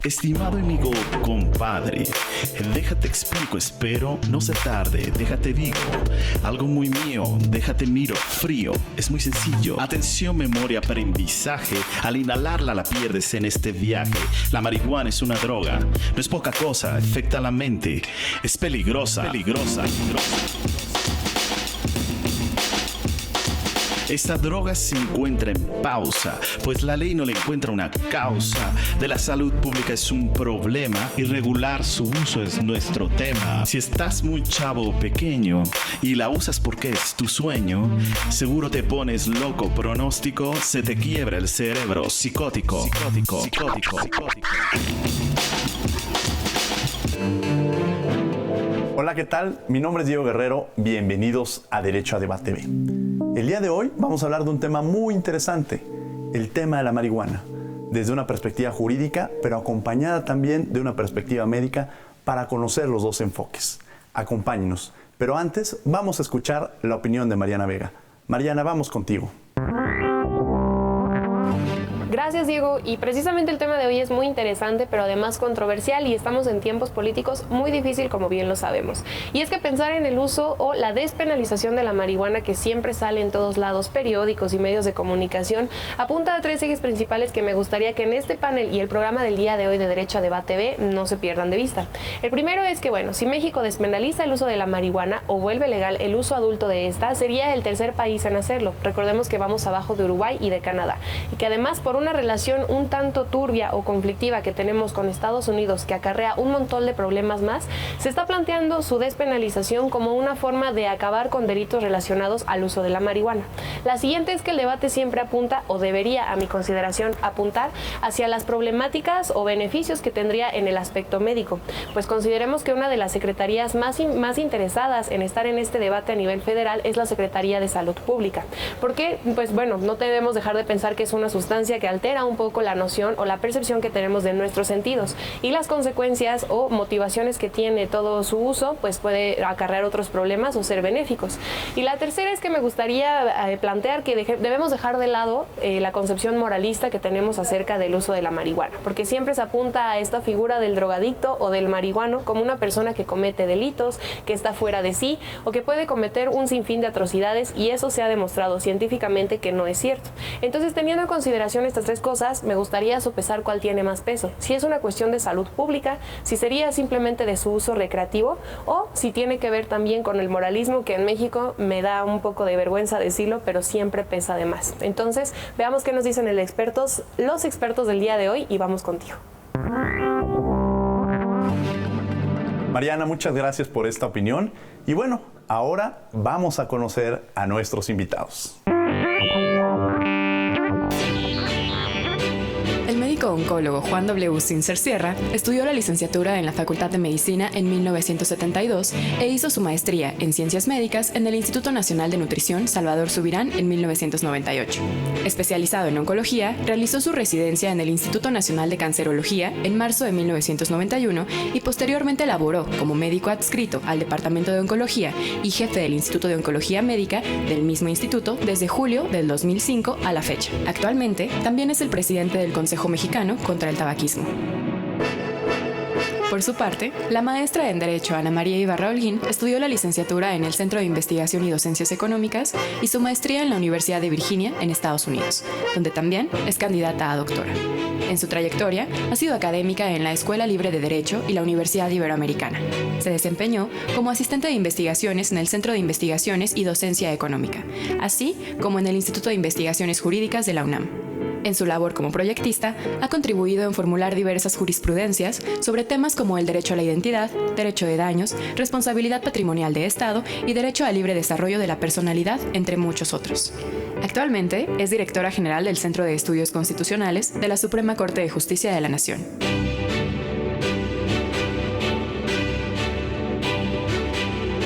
Estimado amigo, compadre, déjate explico, espero no se tarde, déjate digo, algo muy mío, déjate miro, frío, es muy sencillo. Atención, memoria, aprendizaje, al inhalarla la pierdes en este viaje. La marihuana es una droga, no es poca cosa, afecta a la mente, es peligrosa, peligrosa. Esta droga se encuentra en pausa, pues la ley no le encuentra una causa. De la salud pública es un problema y regular su uso es nuestro tema. Si estás muy chavo o pequeño y la usas porque es tu sueño, seguro te pones loco, pronóstico, se te quiebra el cerebro, psicótico. Hola, ¿qué tal? Mi nombre es Diego Guerrero, bienvenidos a Derecho a Debate B. El día de hoy vamos a hablar de un tema muy interesante, el tema de la marihuana, desde una perspectiva jurídica, pero acompañada también de una perspectiva médica para conocer los dos enfoques. Acompáñenos, pero antes vamos a escuchar la opinión de Mariana Vega. Mariana, vamos contigo. Gracias, Diego. Y precisamente el tema de hoy es muy interesante, pero además controversial, y estamos en tiempos políticos muy difícil, como bien lo sabemos. Y es que pensar en el uso o la despenalización de la marihuana, que siempre sale en todos lados, periódicos y medios de comunicación, apunta a tres ejes principales que me gustaría que en este panel y el programa del día de hoy de Derecho a Debate B no se pierdan de vista. El primero es que, bueno, si México despenaliza el uso de la marihuana o vuelve legal el uso adulto de esta, sería el tercer país en hacerlo. Recordemos que vamos abajo de Uruguay y de Canadá, y que además, por una relación un tanto turbia o conflictiva que tenemos con Estados Unidos, que acarrea un montón de problemas más, se está planteando su despenalización como una forma de acabar con delitos relacionados al uso de la marihuana. La siguiente es que el debate siempre apunta, o debería, a mi consideración, apuntar hacia las problemáticas o beneficios que tendría en el aspecto médico, pues consideremos que una de las secretarías más interesadas en estar en este debate a nivel federal es la Secretaría de Salud Pública. Porque, pues bueno, no debemos dejar de pensar que es una sustancia que altera un poco la noción o la percepción que tenemos de nuestros sentidos, y las consecuencias o motivaciones que tiene todo su uso pues puede acarrear otros problemas o ser benéficos. Y la tercera es que me gustaría plantear que debemos dejar de lado la concepción moralista que tenemos acerca del uso de la marihuana, porque siempre se apunta a esta figura del drogadicto o del marihuano como una persona que comete delitos, que está fuera de sí o que puede cometer un sinfín de atrocidades, y eso se ha demostrado científicamente que no es cierto. Entonces, teniendo en consideración estas tres cosas, me gustaría sopesar cuál tiene más peso, si es una cuestión de salud pública, si sería simplemente de su uso recreativo, o si tiene que ver también con el moralismo, que en México me da un poco de vergüenza decirlo, pero siempre pesa de más. Entonces, veamos qué nos dicen los expertos del día de hoy, y vamos contigo. Mariana, muchas gracias por esta opinión. Y bueno, ahora vamos a conocer a nuestros invitados. El médico oncólogo Juan W. Sincer Sierra estudió la licenciatura en la Facultad de Medicina en 1972 e hizo su maestría en Ciencias Médicas en el Instituto Nacional de Nutrición Salvador Subirán en 1998. Especializado en oncología, realizó su residencia en el Instituto Nacional de Cancerología en marzo de 1991 y posteriormente laboró como médico adscrito al Departamento de Oncología y jefe del Instituto de Oncología Médica del mismo instituto desde julio del 2005 a la fecha. Actualmente, también es el presidente del Consejo Mexicano contra el Tabaquismo. Por su parte, la maestra en Derecho Ana María Ibarra Holguín estudió la licenciatura en el Centro de Investigación y Docencias Económicas y su maestría en la Universidad de Virginia, en Estados Unidos, donde también es candidata a doctora. En su trayectoria, ha sido académica en la Escuela Libre de Derecho y la Universidad Iberoamericana. Se desempeñó como asistente de investigaciones en el Centro de Investigaciones y Docencia Económica, así como en el Instituto de Investigaciones Jurídicas de la UNAM. En su labor como proyectista, ha contribuido en formular diversas jurisprudencias sobre temas como el derecho a la identidad, derecho de daños, responsabilidad patrimonial de Estado y derecho al libre desarrollo de la personalidad, entre muchos otros. Actualmente es directora general del Centro de Estudios Constitucionales de la Suprema Corte de Justicia de la Nación.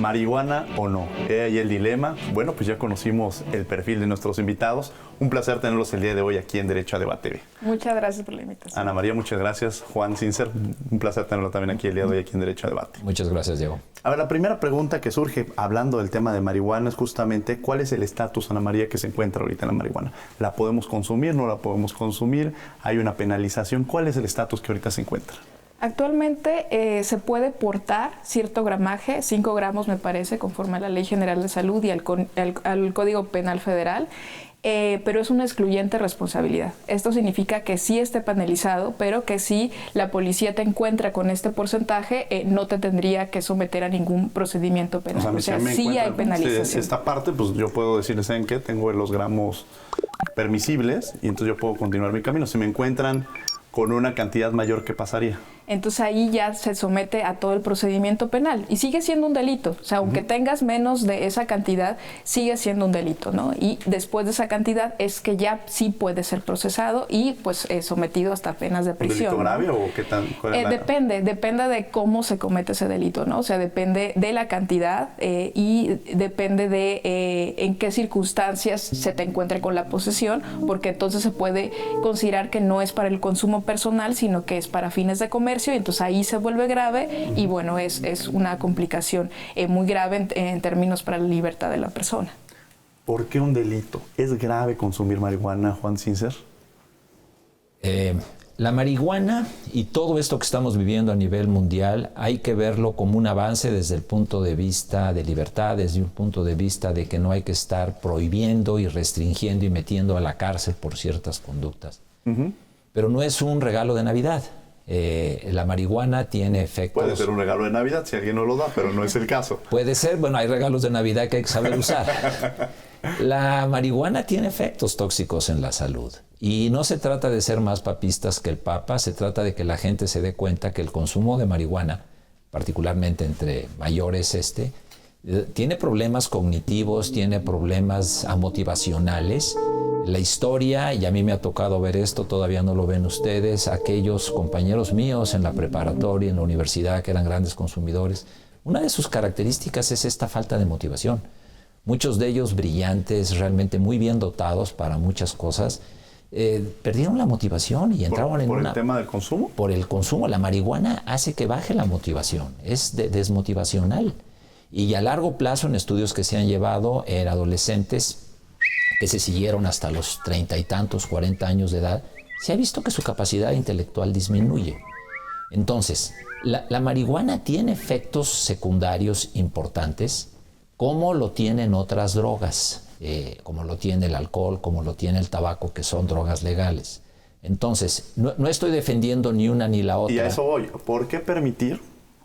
¿marihuana o no? Ahí el dilema. Bueno, pues ya conocimos el perfil de nuestros invitados. Un placer tenerlos el día de hoy aquí en Derecho a Debate TV. Muchas gracias por la invitación. Ana María, muchas gracias. Juan Sincer, un placer tenerlo también aquí el día de hoy aquí en Derecho a Debate. Muchas gracias, Diego. A ver, la primera pregunta que surge hablando del tema de marihuana es justamente ¿cuál es el estatus, Ana María, que se encuentra ahorita en la marihuana? ¿La podemos consumir? ¿No la podemos consumir? ¿Hay una penalización? ¿Cuál es el estatus que ahorita se encuentra? Actualmente se puede portar cierto gramaje, 5 gramos me parece, conforme a la Ley General de Salud y al Código Penal Federal, pero es una excluyente responsabilidad. Esto significa que sí esté penalizado, pero que si la policía te encuentra con este porcentaje, no te tendría que someter a ningún procedimiento penal. O sea, sí hay penalización. Esta parte, pues yo puedo decirles, ¿saben qué? Tengo los gramos permisibles y entonces yo puedo continuar mi camino. Si me encuentran con una cantidad mayor, ¿qué pasaría? Entonces ahí ya se somete a todo el procedimiento penal y sigue siendo un delito. O sea, aunque tengas menos de esa cantidad, sigue siendo un delito, ¿no? Y después de esa cantidad es que ya sí puede ser procesado y pues sometido hasta penas de prisión. ¿Un delito grave o qué tan? Depende de cómo se comete ese delito, ¿no? O sea, depende de la cantidad y depende de en qué circunstancias se te encuentre con la posesión, porque entonces se puede considerar que no es para el consumo personal, sino que es para fines de comercio. Y entonces ahí se vuelve grave y bueno, es una complicación muy grave en términos para la libertad de la persona. ¿Por qué un delito? ¿Es grave consumir marihuana, Juan Sincer? La marihuana y todo esto que estamos viviendo a nivel mundial hay que verlo como un avance desde el punto de vista de libertad, desde un punto de vista de que no hay que estar prohibiendo y restringiendo y metiendo a la cárcel por ciertas conductas. Pero no es un regalo de Navidad. La marihuana tiene efectos... Puede ser un regalo de Navidad si alguien no lo da, pero no es el caso. Puede ser, bueno, hay regalos de Navidad que hay que saber usar. La marihuana tiene efectos tóxicos en la salud. Y no se trata de ser más papistas que el Papa, se trata de que la gente se dé cuenta que el consumo de marihuana, particularmente entre mayores, tiene problemas cognitivos, tiene problemas motivacionales. La historia, y a mí me ha tocado ver esto, todavía no lo ven ustedes, aquellos compañeros míos en la preparatoria, en la universidad, que eran grandes consumidores, una de sus características es esta falta de motivación. Muchos de ellos brillantes, realmente muy bien dotados para muchas cosas, perdieron la motivación y entraron en ¿Por el tema del consumo? Por el consumo. La marihuana hace que baje la motivación, es desmotivacional. Y a largo plazo, en estudios que se han llevado en adolescentes que se siguieron hasta los 30 y tantos, 40 años de edad, se ha visto que su capacidad intelectual disminuye. Entonces, la marihuana tiene efectos secundarios importantes, como lo tienen otras drogas, como lo tiene el alcohol, como lo tiene el tabaco, que son drogas legales. Entonces, no estoy defendiendo ni una ni la otra. Y a eso voy. ¿Por qué permitir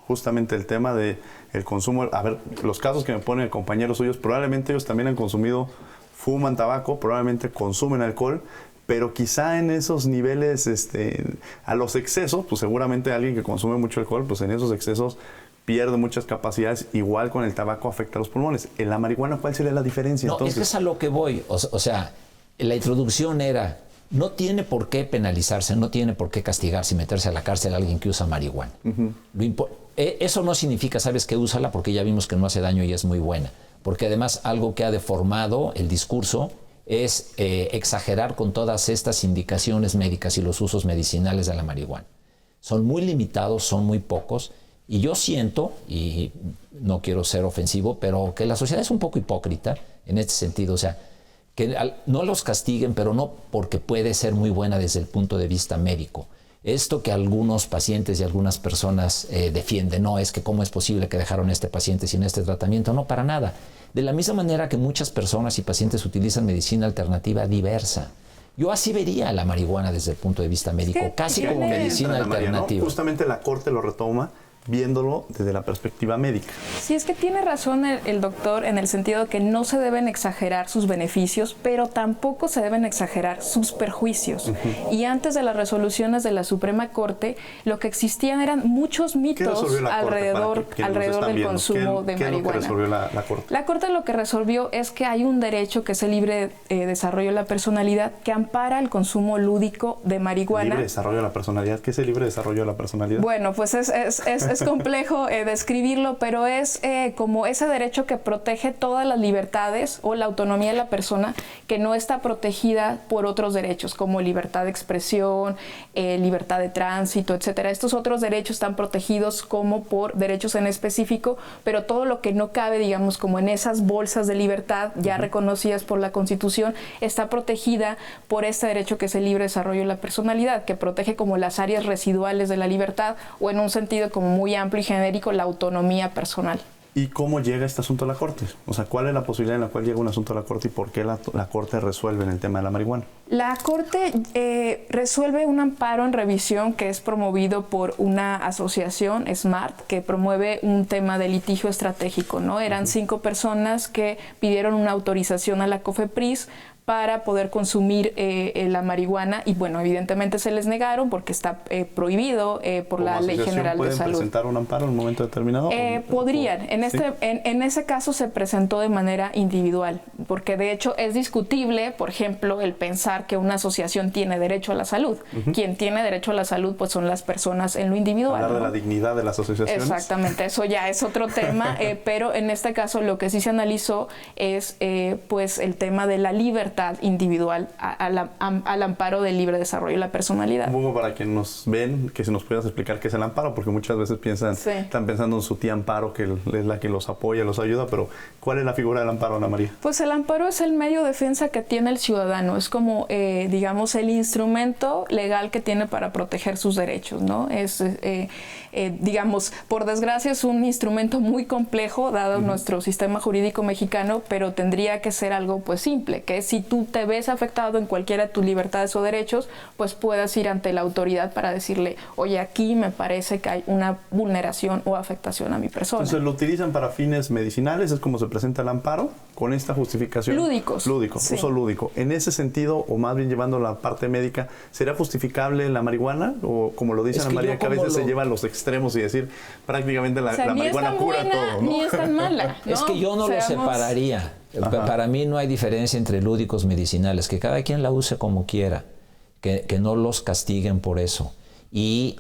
justamente el tema del consumo? A ver, los casos que me ponen compañeros suyos, probablemente ellos también han consumido, fuman tabaco, probablemente consumen alcohol, pero quizá en esos niveles, a los excesos, pues seguramente alguien que consume mucho alcohol, pues en esos excesos pierde muchas capacidades, igual con el tabaco afecta a los pulmones. En la marihuana, ¿cuál sería la diferencia? No, entonces? Es a lo que voy. O sea, la introducción era, no tiene por qué penalizarse, no tiene por qué castigarse y meterse a la cárcel a alguien que usa marihuana. Eso no significa, ¿sabes qué? Úsala, porque ya vimos que no hace daño y es muy buena. Porque además algo que ha deformado el discurso es exagerar con todas estas indicaciones médicas y los usos medicinales de la marihuana. Son muy limitados, son muy pocos, y yo siento, y no quiero ser ofensivo, pero que la sociedad es un poco hipócrita en este sentido. O sea, que no los castiguen, pero no porque puede ser muy buena desde el punto de vista médico. Esto que algunos pacientes y algunas personas defienden, no, es que cómo es posible que dejaron a este paciente sin este tratamiento, no, para nada. De la misma manera que muchas personas y pacientes utilizan medicina alternativa diversa. Yo así vería la marihuana desde el punto de vista médico, casi como medicina alternativa. ¿No? Justamente la Corte lo retoma viéndolo desde la perspectiva médica. Sí, es que tiene razón el doctor en el sentido que no se deben exagerar sus beneficios, pero tampoco se deben exagerar sus perjuicios. Y antes de las resoluciones de la Suprema Corte, lo que existían eran muchos mitos alrededor del consumo de marihuana. ¿Qué es lo que resolvió la Corte? La Corte lo que resolvió es que hay un derecho, que es el libre desarrollo de la personalidad, que ampara el consumo lúdico de marihuana. ¿Libre desarrollo de la personalidad? ¿Qué es el libre desarrollo de la personalidad? Bueno, pues es es complejo describirlo, pero es como ese derecho que protege todas las libertades o la autonomía de la persona que no está protegida por otros derechos, como libertad de expresión, libertad de tránsito, etcétera. Estos otros derechos están protegidos como por derechos en específico, pero todo lo que no cabe, digamos, como en esas bolsas de libertad ya reconocidas por la Constitución, está protegida por este derecho que es el libre desarrollo de la personalidad, que protege como las áreas residuales de la libertad o en un sentido como muy amplio y genérico la autonomía personal. ¿Y cómo llega este asunto a la Corte? O sea, ¿cuál es la posibilidad en la cual llega un asunto a la Corte y por qué la Corte resuelve en el tema de la marihuana? La Corte resuelve un amparo en revisión que es promovido por una asociación, SMART, que promueve un tema de litigio estratégico, ¿no? Eran 5 personas que pidieron una autorización a la COFEPRIS para poder consumir la marihuana y bueno, evidentemente se les negaron porque está prohibido por la Ley General de Salud. ¿Pueden presentar un amparo en un momento determinado? Podrían. En ese caso se presentó de manera individual, porque de hecho es discutible, por ejemplo, el pensar que una asociación tiene derecho a la salud. Quien tiene derecho a la salud pues son las personas en lo individual. Hablar de la dignidad de las asociaciones. Exactamente, eso ya es otro tema, pero en este caso lo que sí se analizó es pues el tema de la libertad individual al amparo del libre desarrollo de la personalidad. Un poco para quienes nos ven, que si nos pudieras explicar qué es el amparo, porque muchas veces están pensando en su tía Amparo, que es la que los apoya, los ayuda, pero ¿cuál es la figura del amparo, Ana María? Pues el amparo es el medio de defensa que tiene el ciudadano, es como, digamos, el instrumento legal que tiene para proteger sus derechos, ¿no? Es, digamos, por desgracia es un instrumento muy complejo, dado nuestro sistema jurídico mexicano, pero tendría que ser algo, pues, simple, que si tú te ves afectado en cualquiera de tus libertades o derechos, pues puedas ir ante la autoridad para decirle, oye, aquí me parece que hay una vulneración o afectación a mi persona. Entonces, ¿lo utilizan para fines medicinales? ¿Es como se presenta el amparo? ¿Con esta justificación? Lúdicos. Lúdico, sí. Uso lúdico. En ese sentido, o más bien llevando la parte médica, ¿sería justificable la marihuana? O como lo dice Ana María, que a veces se lleva a los extremos y decir, prácticamente la marihuana cura todo, ¿no? Ni es tan mala, ¿no? Es que yo no lo separaría. Ajá. Para mí no hay diferencia entre lúdicos medicinales, que cada quien la use como quiera, que no los castiguen por eso. Y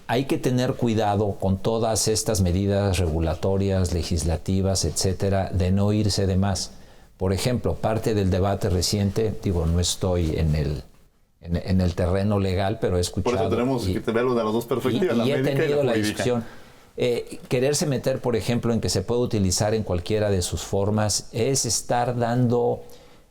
hay que tener cuidado con todas estas medidas regulatorias, legislativas, etcétera, de no irse de más. Por ejemplo, parte del debate reciente, digo, no estoy en el terreno legal, pero he escuchado. Por eso tenemos que verlo de las dos perspectivas, la médica y la jurídica. He tenido la discusión. Quererse meter, por ejemplo, en que se puede utilizar en cualquiera de sus formas es estar dando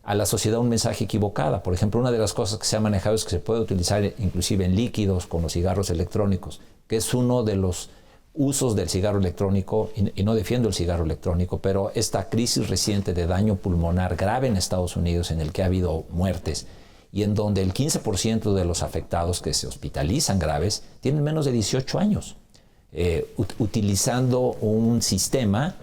a la sociedad un mensaje equivocado. Por ejemplo, una de las cosas que se ha manejado es que se puede utilizar inclusive en líquidos con los cigarros electrónicos, que es uno de los usos del cigarro electrónico, y no defiendo el cigarro electrónico, pero esta crisis reciente de daño pulmonar grave en Estados Unidos, en el que ha habido muertes, y en donde el 15% de los afectados que se hospitalizan graves tienen menos de 18 años. Utilizando un sistema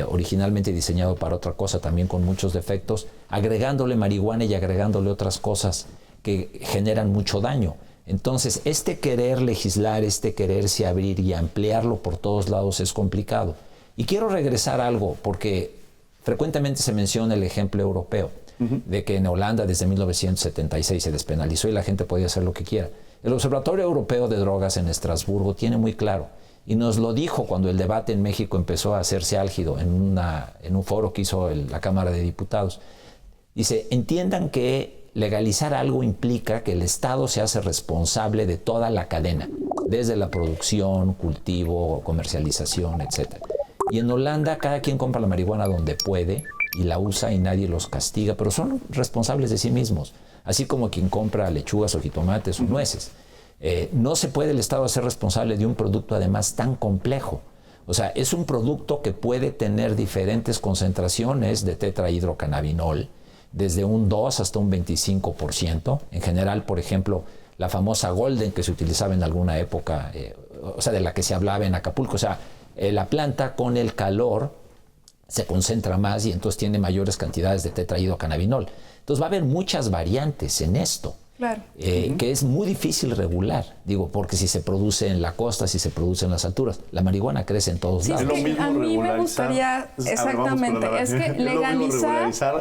originalmente diseñado para otra cosa, también con muchos defectos, agregándole marihuana y agregándole otras cosas que generan mucho daño. Entonces, este querer legislar, este quererse abrir y ampliarlo por todos lados es complicado. Y quiero regresar a algo, porque frecuentemente se menciona el ejemplo europeo, de que en Holanda desde 1976 se despenalizó y la gente podía hacer lo que quiera. El Observatorio Europeo de Drogas en Estrasburgo tiene muy claro, y nos lo dijo cuando el debate en México empezó a hacerse álgido en un foro que hizo la Cámara de Diputados. Dice, entiendan que legalizar algo implica que el Estado se hace responsable de toda la cadena, desde la producción, cultivo, comercialización, etc. Y en Holanda cada quien compra la marihuana donde puede y la usa y nadie los castiga, pero son responsables de sí mismos, así como quien compra lechugas o jitomates o nueces. No se puede el Estado hacer responsable de un producto además tan complejo. O sea, es un producto que puede tener diferentes concentraciones de tetrahidrocannabinol, desde un 2 hasta un 25%. En general, por ejemplo, la famosa Golden que se utilizaba en alguna época, o sea, de la que se hablaba en Acapulco. O sea, la planta con el calor se concentra más y entonces tiene mayores cantidades de tetrahidrocannabinol. Entonces va a haber muchas variantes en esto. Claro. Que es muy difícil regular, digo, porque si se produce en la costa, si se produce en las alturas, la marihuana crece en todos lados. Es lo mismo a mí me regularizar. gustaría, exactamente, es que Es lo mismo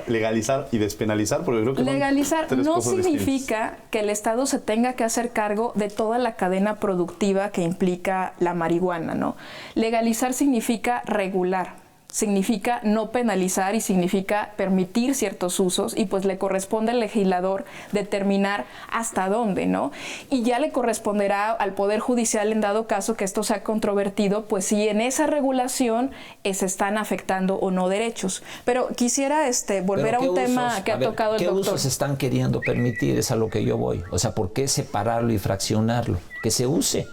legalizar y despenalizar, porque creo que legalizar son tres no cosas significa distintas. que el Estado se tenga que hacer cargo de toda la cadena productiva que implica la marihuana, ¿no? Legalizar significa regular, significa no penalizar y significa permitir ciertos usos, y pues le corresponde al legislador determinar hasta dónde, ¿no? Y ya le corresponderá al Poder Judicial, en dado caso que esto sea controvertido, pues si en esa regulación se están afectando o no derechos. Pero quisiera volver a un tema que ha tocado el doctor. ¿Qué usos están queriendo permitir? Es a lo que yo voy. O sea, ¿por qué separarlo y fraccionarlo? Que se use.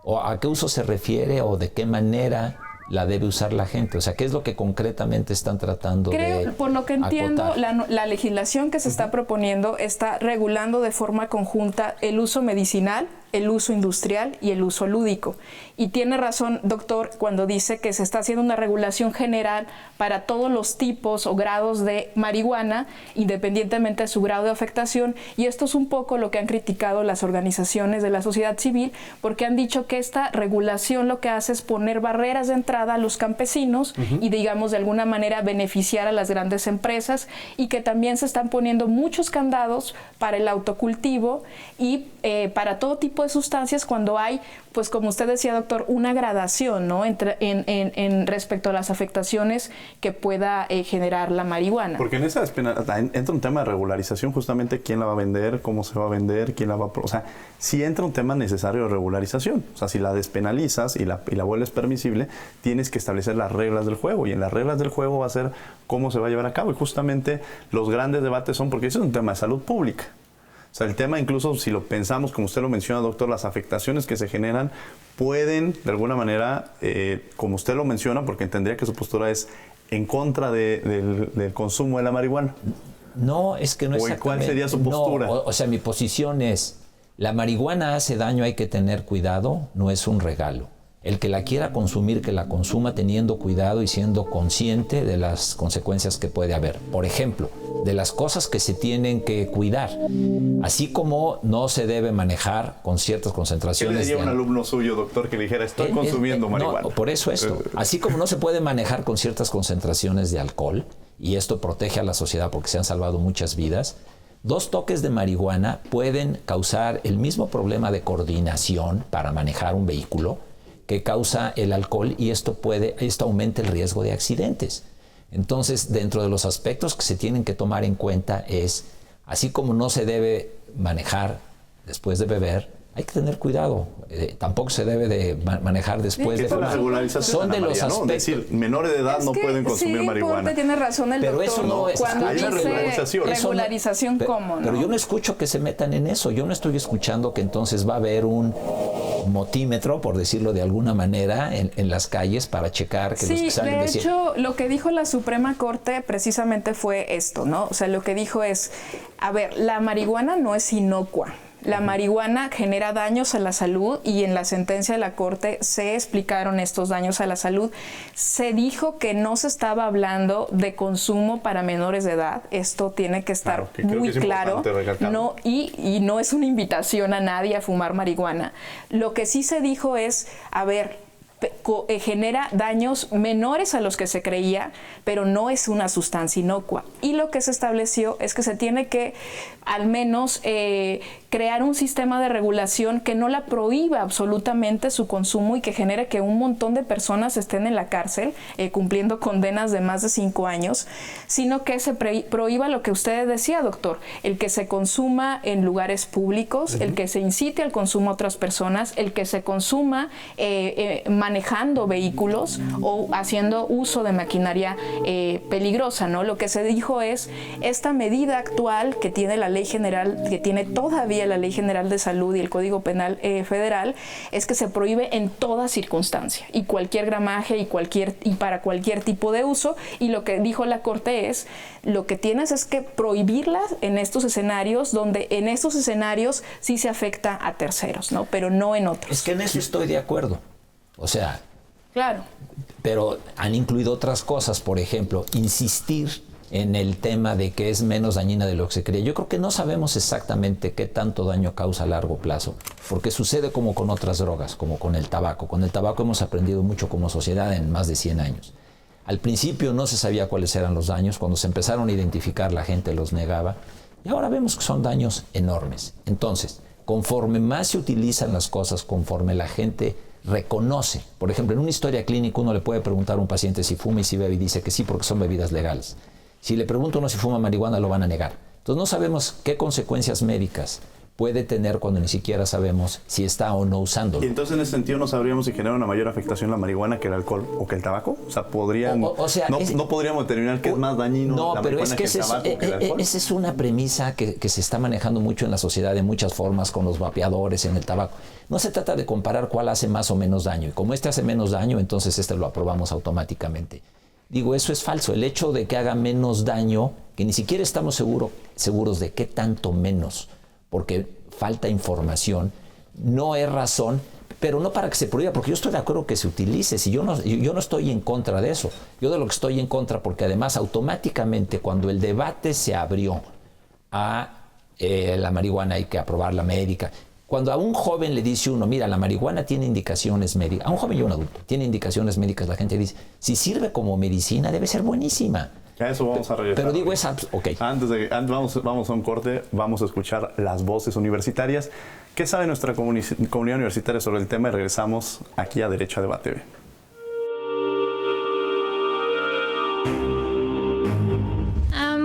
¿O a qué uso se refiere o de qué manera la debe usar la gente? O sea, ¿qué es lo que concretamente están tratando de acotar? Por lo que entiendo, la legislación que se está proponiendo está regulando de forma conjunta el uso medicinal, el uso industrial y el uso lúdico. Y tiene razón, doctor, cuando dice que se está haciendo una regulación general para todos los tipos o grados de marihuana, independientemente de su grado de afectación. Y esto es un poco lo que han criticado las organizaciones de la sociedad civil, porque han dicho que esta regulación lo que hace es poner barreras de entrada a los campesinos y, digamos, de alguna manera beneficiar a las grandes empresas, y que también se están poniendo muchos candados para el autocultivo y para todo tipo de sustancias, cuando hay, pues como usted decía, doctor, una gradación, ¿no? en respecto a las afectaciones que pueda generar la marihuana. Porque en esa entra un tema de regularización, justamente quién la va a vender, cómo se va a vender, quién la va a... O sea, sí entra un tema necesario de regularización. O sea, si la despenalizas y la vuelves permisible, tienes que establecer las reglas del juego, y en las reglas del juego va a ser cómo se va a llevar a cabo. Y justamente los grandes debates son, porque eso es un tema de salud pública. O sea, el tema, incluso si lo pensamos, como usted lo menciona, doctor, las afectaciones que se generan pueden, de alguna manera, como usted lo menciona, porque entendería que su postura es en contra del consumo de la marihuana. No, es que no es ¿Cuál sería su postura? No, o sea, mi posición es, la marihuana hace daño, hay que tener cuidado, no es un regalo. El que la quiera consumir, que la consuma teniendo cuidado y siendo consciente de las consecuencias que puede haber. Por ejemplo, de las cosas que se tienen que cuidar. Así como no se debe manejar con ciertas concentraciones. ¿Qué le diría un alumno suyo, doctor, que le dijera, estoy consumiendo marihuana? No, por eso esto. Así como no se puede manejar con ciertas concentraciones de alcohol, y esto protege a la sociedad porque se han salvado muchas vidas, 2 toques de marihuana pueden causar el mismo problema de coordinación para manejar un vehículo que causa el alcohol, y esto aumenta el riesgo de accidentes. Entonces, dentro de los aspectos que se tienen que tomar en cuenta es, así como no se debe manejar después de beber, hay que tener cuidado. Tampoco se debe de manejar después de fumar. Son de los aspectos. Es decir, menores de edad no pueden consumir marihuana. Sí, tiene razón el doctor. Eso no es. Cuando hay dice regularización, ¿cómo? Pero yo no escucho que se metan en eso. Yo no estoy escuchando que entonces va a haber un motímetro, por decirlo de alguna manera, en las calles para checar que los que salen de hecho, lo que dijo la Suprema Corte precisamente fue esto, ¿no? O sea, lo que dijo es, a ver, la marihuana no es inocua. La marihuana genera daños a la salud, y en la sentencia de la Corte se explicaron estos daños a la salud. Se dijo que no se estaba hablando de consumo para menores de edad. Esto tiene que estar muy claro. No, y no es una invitación a nadie a fumar marihuana. Lo que sí se dijo es, a ver, genera daños menores a los que se creía, pero no es una sustancia inocua. Y lo que se estableció es que se tiene que al menos crear un sistema de regulación que no la prohíba absolutamente su consumo, y que genere que un montón de personas estén en la cárcel cumpliendo condenas de más de 5 años, sino que se prohíba lo que usted decía, doctor, el que se consuma en lugares públicos, el que se incite al consumo a otras personas, el que se consuma manejando vehículos o haciendo uso de maquinaria peligrosa, ¿no? Lo que se dijo es, esta medida actual que tiene la Ley General, que tiene todavía la Ley General de Salud y el Código Penal Federal, es que se prohíbe en toda circunstancia y cualquier gramaje y para cualquier tipo de uso. Y lo que dijo la Corte es, lo que tienes es que prohibirlas en estos escenarios, donde en estos escenarios sí se afecta a terceros, ¿no? Pero no en otros. Es que en eso estoy de acuerdo. O sea, claro. Pero han incluido otras cosas, por ejemplo, insistir en el tema de que es menos dañina de lo que se cree. Yo creo que no sabemos exactamente qué tanto daño causa a largo plazo, porque sucede como con otras drogas, como con el tabaco. Con el tabaco hemos aprendido mucho como sociedad en más de 100 años. Al principio no se sabía cuáles eran los daños, cuando se empezaron a identificar la gente los negaba, y ahora vemos que son daños enormes. Entonces, conforme más se utilizan las cosas, conforme la gente reconoce, por ejemplo, en una historia clínica uno le puede preguntar a un paciente si fuma y si bebe y dice que sí porque son bebidas legales. Si le pregunto a uno si fuma marihuana, lo van a negar. Entonces no sabemos qué consecuencias médicas puede tener cuando ni siquiera sabemos si está o no usándolo. Y entonces en ese sentido no sabríamos si genera una mayor afectación la marihuana que el alcohol o que el tabaco. O sea, no podríamos determinar qué es más dañino la marihuana que el tabaco que el alcohol. Esa es una premisa que se está manejando mucho en la sociedad de muchas formas, con los vapeadores, en el tabaco. No se trata de comparar cuál hace más o menos daño. Y como este hace menos daño, entonces este lo aprobamos automáticamente. Digo, eso es falso. El hecho de que haga menos daño, que ni siquiera estamos seguros de qué tanto menos, porque falta información, no es razón, pero no para que se prohíba, porque yo estoy de acuerdo que se utilice. Si yo no estoy en contra de eso. Yo de lo que estoy en contra, porque además automáticamente cuando el debate se abrió a la marihuana hay que aprobarla médica. Cuando a un joven le dice uno, mira, la marihuana tiene indicaciones médicas, a un joven y a un adulto, tiene indicaciones médicas, la gente dice, si sirve como medicina, debe ser buenísima. A eso vamos a regresar. Pero digo, ok. Antes vamos a un corte, vamos a escuchar las voces universitarias. ¿Qué sabe nuestra comunidad universitaria sobre el tema? Y regresamos aquí a Derecho a Debate B.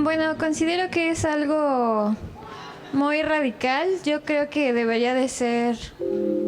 Bueno, considero que es algo muy radical. Yo creo que debería de ser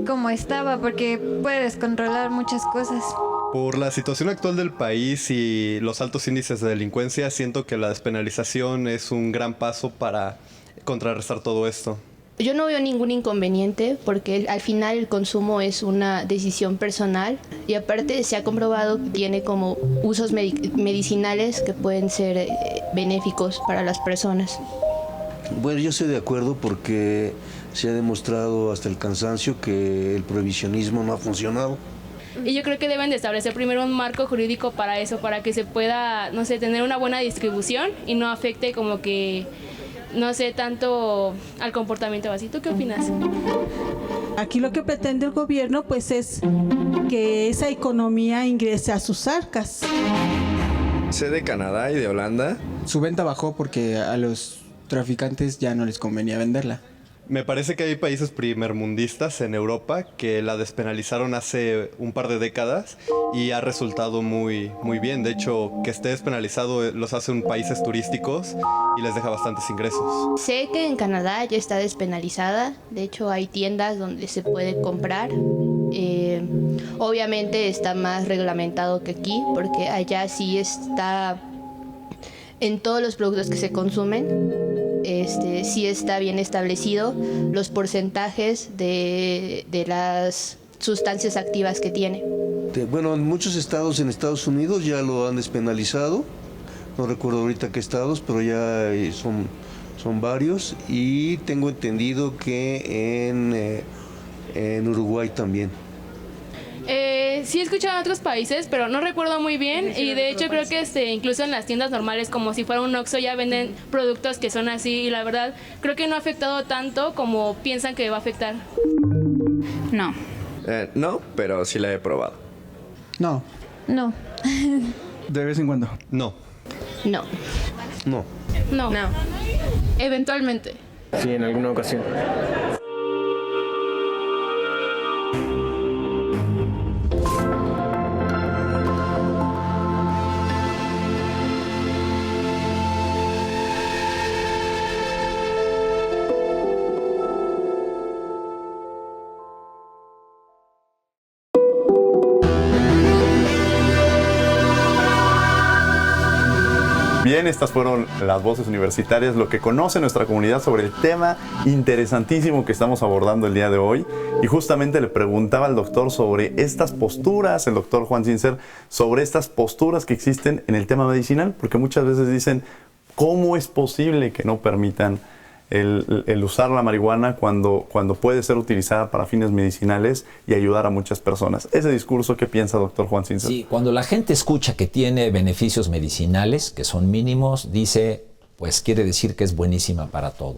como estaba, porque puede descontrolar muchas cosas. Por la situación actual del país y los altos índices de delincuencia, siento que la despenalización es un gran paso para contrarrestar todo esto. Yo no veo ningún inconveniente porque al final el consumo es una decisión personal y aparte se ha comprobado que tiene como usos medicinales que pueden ser benéficos para las personas. Bueno, yo estoy de acuerdo porque se ha demostrado hasta el cansancio que el prohibicionismo no ha funcionado. Y yo creo que deben de establecer primero un marco jurídico para eso, para que se pueda, no sé, tener una buena distribución y no afecte como que, no sé, tanto al comportamiento así. ¿Tú qué opinas? Aquí lo que pretende el gobierno pues es que esa economía ingrese a sus arcas. Sé de Canadá y de Holanda. Su venta bajó porque a los traficantes ya no les convenía venderla. Me parece que hay países primermundistas en Europa que la despenalizaron hace un par de décadas y ha resultado muy bien. De hecho, que esté despenalizado los hace países turísticos y les deja bastantes ingresos. Sé que en Canadá ya está despenalizada. De hecho, hay tiendas donde se puede comprar. Obviamente está más reglamentado que aquí, porque allá sí está en todos los productos que se consumen. Sí está bien establecido los porcentajes de las sustancias activas que tiene. Bueno, en muchos estados en Estados Unidos ya lo han despenalizado. No recuerdo ahorita qué estados, pero ya son varios. Y tengo entendido que en Uruguay también. Sí he escuchado en otros países, pero no recuerdo muy bien. Y de hecho creo que incluso en las tiendas normales, como si fuera un Oxxo, ya venden productos que son así. Y la verdad, creo que no ha afectado tanto como piensan que va a afectar. No. No, pero sí la he probado. No. No. De vez en cuando. No. No. No. No. No. Eventualmente. Sí, en alguna ocasión. Bien, estas fueron las voces universitarias, lo que conoce nuestra comunidad sobre el tema interesantísimo que estamos abordando el día de hoy. Y justamente le preguntaba al doctor sobre estas posturas, el doctor Juan Sincer, sobre estas posturas que existen en el tema medicinal, porque muchas veces dicen, ¿cómo es posible que no permitan el usar la marihuana cuando puede ser utilizada para fines medicinales y ayudar a muchas personas. Ese discurso, ¿qué piensa, doctor Juan Cinza? Sí, cuando la gente escucha que tiene beneficios medicinales, que son mínimos, dice, pues quiere decir que es buenísima para todo.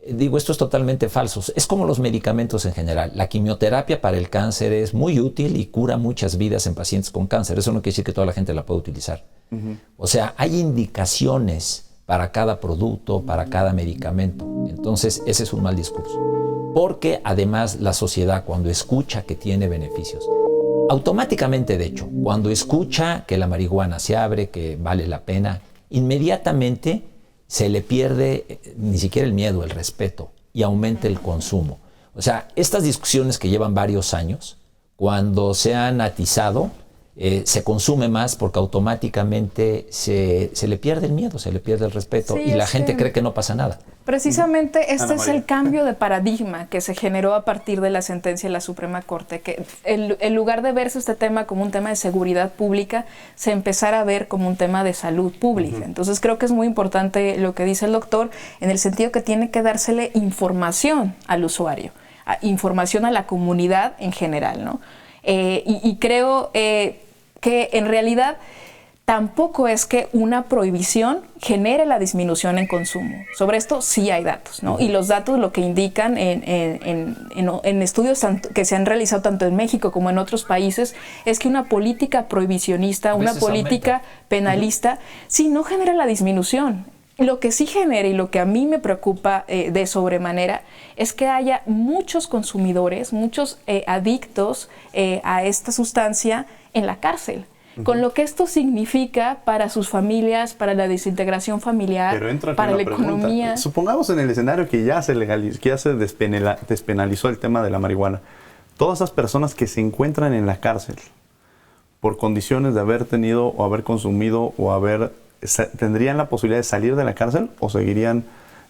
Digo, esto es totalmente falso. Es como los medicamentos en general. La quimioterapia para el cáncer es muy útil y cura muchas vidas en pacientes con cáncer. Eso no quiere decir que toda la gente la pueda utilizar. O sea, hay indicaciones para cada producto, para cada medicamento. Entonces, ese es un mal discurso. Porque además la sociedad, cuando escucha que tiene beneficios, automáticamente, de hecho, cuando escucha que la marihuana se abre, que vale la pena, inmediatamente se le pierde ni siquiera el miedo, el respeto, y aumenta el consumo. O sea, estas discusiones que llevan varios años, cuando se han atizado, se consume más porque automáticamente se le pierde el miedo, se le pierde el respeto, Sí, y la gente cree que no pasa nada. Precisamente este Ana es María. el cambio de paradigma que se generó a partir de la sentencia de la Suprema Corte, que en lugar de verse este tema como un tema de seguridad pública, se empezara a ver como un tema de salud pública. Entonces creo que es muy importante lo que dice el doctor, en el sentido que tiene que dársele información al usuario, información a la comunidad en general, ¿no? Y creo que en realidad tampoco es que una prohibición genere la disminución en consumo. Sobre esto sí hay datos, ¿no? Y los datos lo que indican en estudios que se han realizado tanto en México como en otros países es que una política prohibicionista, una política penalista, sí no genera la disminución. Lo que sí genera y lo que a mí me preocupa de sobremanera es que haya muchos consumidores, muchos adictos a esta sustancia en la cárcel. Con lo que esto significa para sus familias, para la desintegración familiar, Pero entra aquí para la una pregunta. economía. Supongamos en el escenario que ya se legalizó, que ya se despenalizó el tema de la marihuana. Todas esas personas que se encuentran en la cárcel por condiciones de haber tenido o haber consumido o ¿tendrían la posibilidad de salir de la cárcel o seguirían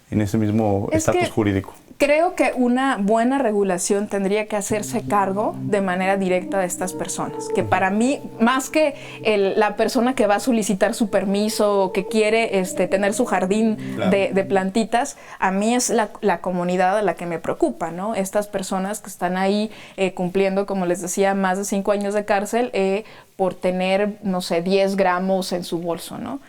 en ese mismo estatus jurídico? Creo que una buena regulación tendría que hacerse cargo de manera directa de estas personas, que para mí, más que la persona que va a solicitar su permiso o que quiere tener su jardín de plantitas, a mí es la comunidad a la que me preocupa, ¿no? Estas personas que están ahí cumpliendo, como les decía, más de 5 años de cárcel por tener, no sé, 10 gramos en su bolso, ¿no?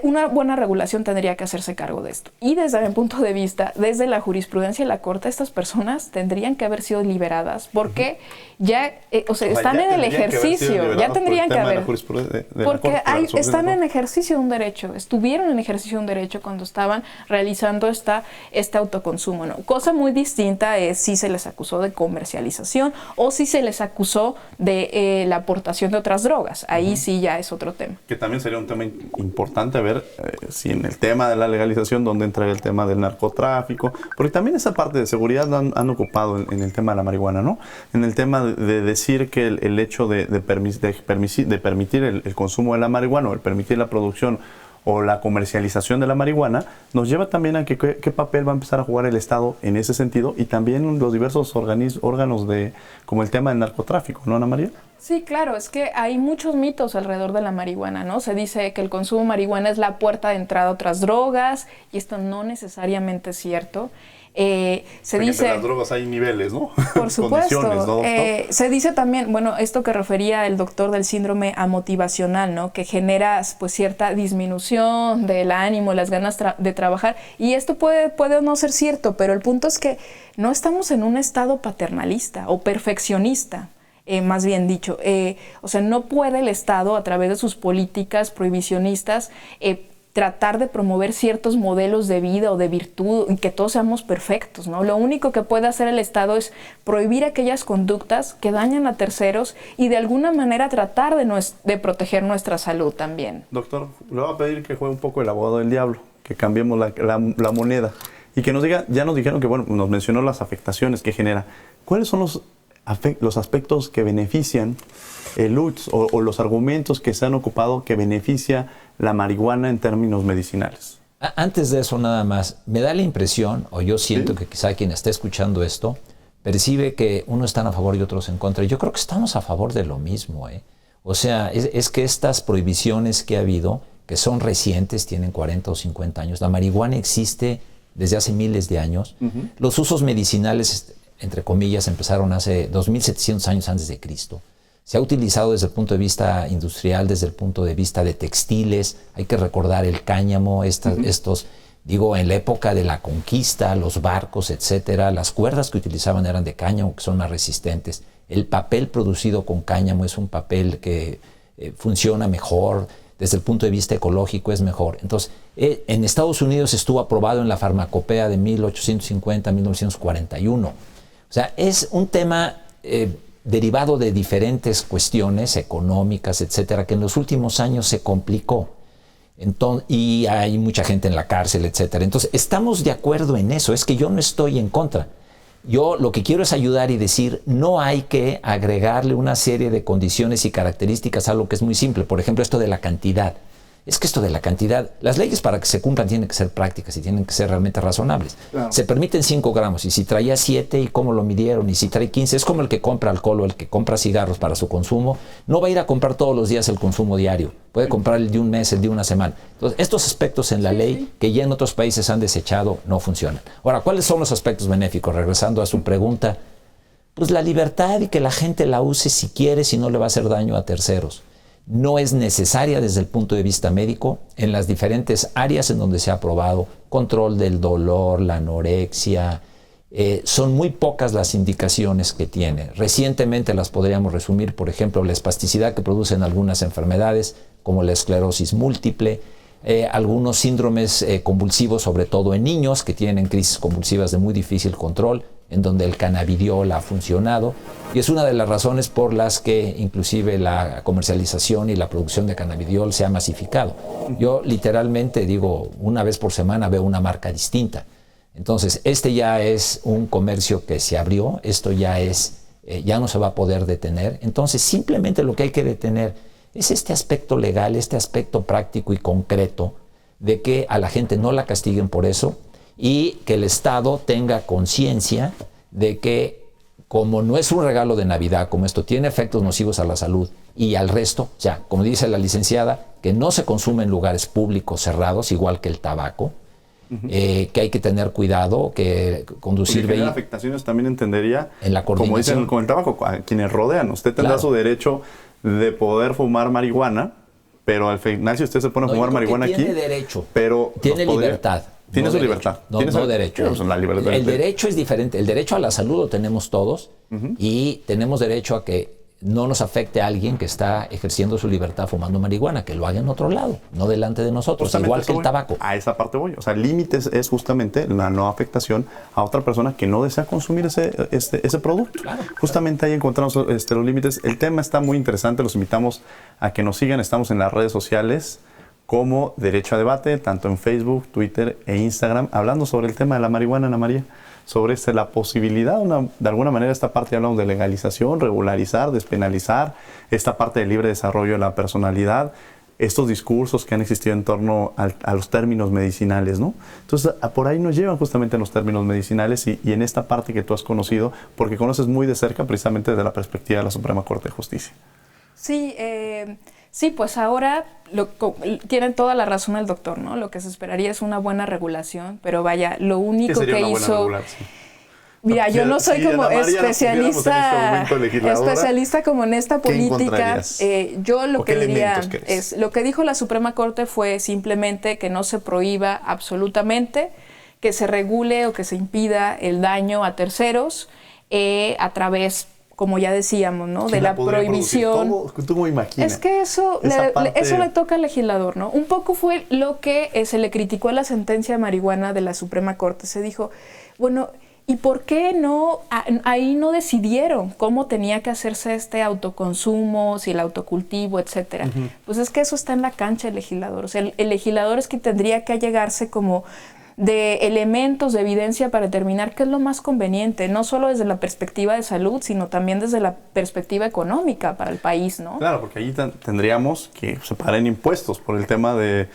Una buena regulación tendría que hacerse cargo de esto. Y desde mi punto de vista, desde la jurisprudencia de la Corte, estas personas tendrían que haber sido liberadas porque ya, están en el ejercicio, ya tendrían que haber... Porque están en ejercicio de un derecho, estuvieron en ejercicio de un derecho cuando estaban realizando este autoconsumo, ¿no? Cosa muy distinta es si se les acusó de comercialización o si se les acusó de la aportación de otras drogas. Ahí sí ya es otro tema. Que también sería un tema importante ver si en el tema de la legalización, donde entra el tema del narcotráfico, porque también esa parte de seguridad han ocupado en el tema de la marihuana, ¿no? En el tema de decir que el hecho de permitir el consumo de la marihuana o el permitir la producción o la comercialización de la marihuana, nos lleva también a qué papel va a empezar a jugar el Estado en ese sentido y también los diversos órganos como el tema del narcotráfico, ¿no, Ana María? Sí, claro, es que hay muchos mitos alrededor de la marihuana, ¿no? Se dice que el consumo de marihuana es la puerta de entrada a otras drogas y esto no necesariamente es cierto. Se dice entre las drogas hay niveles, ¿no? Por supuesto. ¿No? Se dice también, bueno, esto que refería el doctor del síndrome amotivacional, ¿no? Que genera pues cierta disminución del ánimo, las ganas de trabajar. Y esto puede o no ser cierto, pero el punto es que no estamos en un estado paternalista o perfeccionista. Más bien dicho, no puede el Estado a través de sus políticas prohibicionistas tratar de promover ciertos modelos de vida o de virtud y que todos seamos perfectos, ¿no? Lo único que puede hacer el Estado es prohibir aquellas conductas que dañan a terceros y de alguna manera tratar de proteger nuestra salud también. Doctor, le voy a pedir que juegue un poco el abogado del diablo, que cambiemos la moneda y que nos diga, ya nos dijeron que, bueno, nos mencionó las afectaciones que genera. ¿Cuáles son los aspectos que benefician el UTS o los argumentos que se han ocupado que beneficia la marihuana en términos medicinales? Antes de eso nada más, me da la impresión, o yo siento que quizá quien esté escuchando esto, percibe que unos están a favor y otros en contra. Yo creo que estamos a favor de lo mismo, O sea, es que estas prohibiciones que ha habido que son recientes, tienen 40 o 50 años. La marihuana existe desde hace miles de años. Los usos medicinales, entre comillas, empezaron hace 2700 años antes de Cristo. Se ha utilizado desde el punto de vista industrial, desde el punto de vista de textiles. Hay que recordar el cáñamo, digo, en la época de la conquista, los barcos, etcétera, las cuerdas que utilizaban eran de cáñamo, que son más resistentes. El papel producido con cáñamo es un papel que funciona mejor, desde el punto de vista ecológico es mejor. Entonces, en Estados Unidos estuvo aprobado en la farmacopea de 1850-1941. O sea, es un tema derivado de diferentes cuestiones económicas, etcétera, que en los últimos años se complicó. Y hay mucha gente en la cárcel, etcétera. Entonces, estamos de acuerdo en eso, es que yo no estoy en contra. Yo lo que quiero es ayudar y decir, no hay que agregarle una serie de condiciones y características a algo que es muy simple. Por ejemplo, esto de la cantidad. Es que esto de la cantidad, las leyes para que se cumplan tienen que ser prácticas y tienen que ser realmente razonables. Claro. Se permiten 5 gramos y si traía 7 y cómo lo midieron y si trae 15, es como el que compra alcohol o el que compra cigarros para su consumo. No va a ir a comprar todos los días el consumo diario. Puede comprar el de un mes, el de una semana. Entonces, estos aspectos en la ley que ya en otros países han desechado no funcionan. Ahora, ¿cuáles son los aspectos benéficos? Regresando a su pregunta, pues la libertad y que la gente la use si quiere, si no le va a hacer daño a terceros. No es necesaria desde el punto de vista médico en las diferentes áreas en donde se ha probado, control del dolor, la anorexia, son muy pocas las indicaciones que tiene. Recientemente las podríamos resumir, por ejemplo, la espasticidad que producen algunas enfermedades como la esclerosis múltiple, algunos síndromes convulsivos, sobre todo en niños que tienen crisis convulsivas de muy difícil control, en donde el cannabidiol ha funcionado, y es una de las razones por las que inclusive la comercialización y la producción de cannabidiol se ha masificado. Yo literalmente digo, una vez por semana veo una marca distinta. Entonces, este ya es un comercio que se abrió, esto ya no se va a poder detener. Entonces, simplemente lo que hay que detener es este aspecto legal, este aspecto práctico y concreto de que a la gente no la castiguen por eso, y que el Estado tenga conciencia de que como no es un regalo de Navidad, como esto tiene efectos nocivos a la salud y al resto, ya, como dice la licenciada, que no se consume en lugares públicos cerrados, igual que el tabaco, que hay que tener cuidado, que conducir vehículos. Afectaciones también entendería, en la como dicen con el tabaco, a quienes rodean. Usted tendrá su derecho de poder fumar marihuana, pero al final si usted se pone a fumar marihuana aquí, tiene derecho, pero tiene libertad. Tiene su libertad. No derecho. El derecho es diferente. El derecho a la salud lo tenemos todos y tenemos derecho a que no nos afecte a alguien que está ejerciendo su libertad fumando marihuana, que lo haga en otro lado, no delante de nosotros, justamente igual que el tabaco. A esa parte voy. O sea, límites es justamente la no afectación a otra persona que no desea consumir ese producto. Claro, justamente ahí encontramos los límites. El tema está muy interesante. Los invitamos a que nos sigan. Estamos en las redes sociales como Derecho a Debate, tanto en Facebook, Twitter e Instagram, hablando sobre el tema de la marihuana, Ana María, sobre la posibilidad, de alguna manera, esta parte hablamos de legalización, regularizar, despenalizar, esta parte del libre desarrollo de la personalidad, estos discursos que han existido en torno a los términos medicinales, ¿no? Entonces, por ahí nos llevan justamente los términos medicinales y en esta parte que tú has conocido, porque conoces muy de cerca precisamente desde la perspectiva de la Suprema Corte de Justicia. Sí, sí, pues ahora tienen toda la razón el doctor, ¿no? Lo que se esperaría es una buena regulación, pero vaya, lo único que hizo... Mira, yo no soy como especialista como en esta política. Yo lo que diría es, lo que dijo la Suprema Corte fue simplemente que no se prohíba absolutamente, que se regule o que se impida el daño a terceros a través, como ya decíamos, ¿no? De la prohibición. ¿Cómo imaginas? Es que eso le toca al legislador, ¿no? Un poco fue lo que se le criticó a la sentencia de marihuana de la Suprema Corte. Se dijo, bueno, ¿y por qué no ahí no decidieron cómo tenía que hacerse este autoconsumo, si el autocultivo, etcétera? Pues es que eso está en la cancha del legislador. O sea, el legislador es que tendría que allegarse como de elementos de evidencia para determinar qué es lo más conveniente, no solo desde la perspectiva de salud, sino también desde la perspectiva económica para el país, ¿no? Claro, porque allí tendríamos que separar en impuestos por el tema de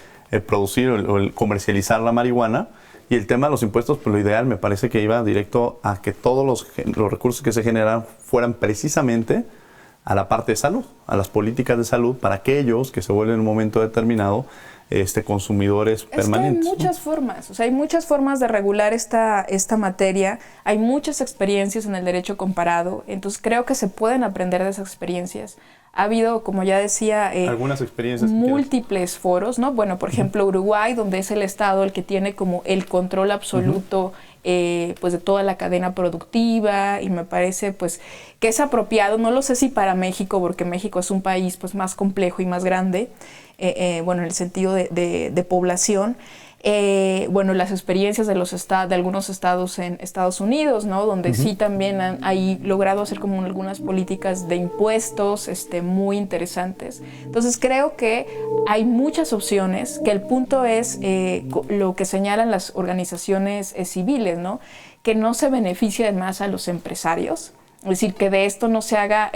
producir o el comercializar la marihuana, y el tema de los impuestos, pues lo ideal me parece que iba directo a que todos los recursos que se generan fueran precisamente a la parte de salud, a las políticas de salud, para aquellos que se vuelven en un momento determinado consumidores permanentes. Que hay muchas formas, o sea, hay muchas formas de regular esta materia, hay muchas experiencias en el derecho comparado, entonces creo que se pueden aprender de esas experiencias. Ha habido, como ya decía, algunas experiencias múltiples foros, ¿no? Bueno, por ejemplo, Uruguay, donde es el Estado el que tiene como el control absoluto pues de toda la cadena productiva, y me parece pues que es apropiado, no lo sé si para México, porque México es un país pues más complejo y más grande, bueno, en el sentido de población. Bueno, las experiencias de algunos estados en Estados Unidos, ¿no? Donde sí también han ahí logrado hacer como algunas políticas de impuestos muy interesantes. Entonces creo que hay muchas opciones, que el punto es lo que señalan las organizaciones civiles, ¿no? Que no se beneficie más a los empresarios. Es decir, que de esto no se haga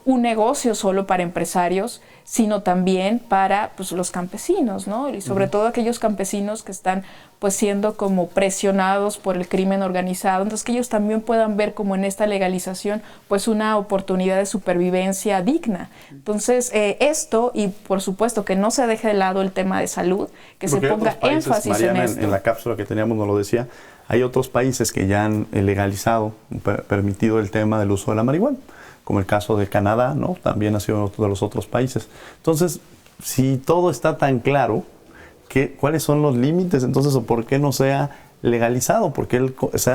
un negocio solo para empresarios, sino también para pues, los campesinos, ¿no? Y sobre todo aquellos campesinos que están pues siendo como presionados por el crimen organizado, entonces que ellos también puedan ver como en esta legalización pues una oportunidad de supervivencia digna. Entonces esto, y por supuesto que no se deje de lado el tema de salud, que se ponga énfasis Mariana, en esto. En la cápsula que teníamos nos lo decía, hay otros países que ya han legalizado, permitido el tema del uso de la marihuana, como el caso de Canadá, ¿no? También ha sido otro de los otros países. Entonces, si todo está tan claro, ¿cuáles son los límites entonces o por qué no se ha legalizado? Porque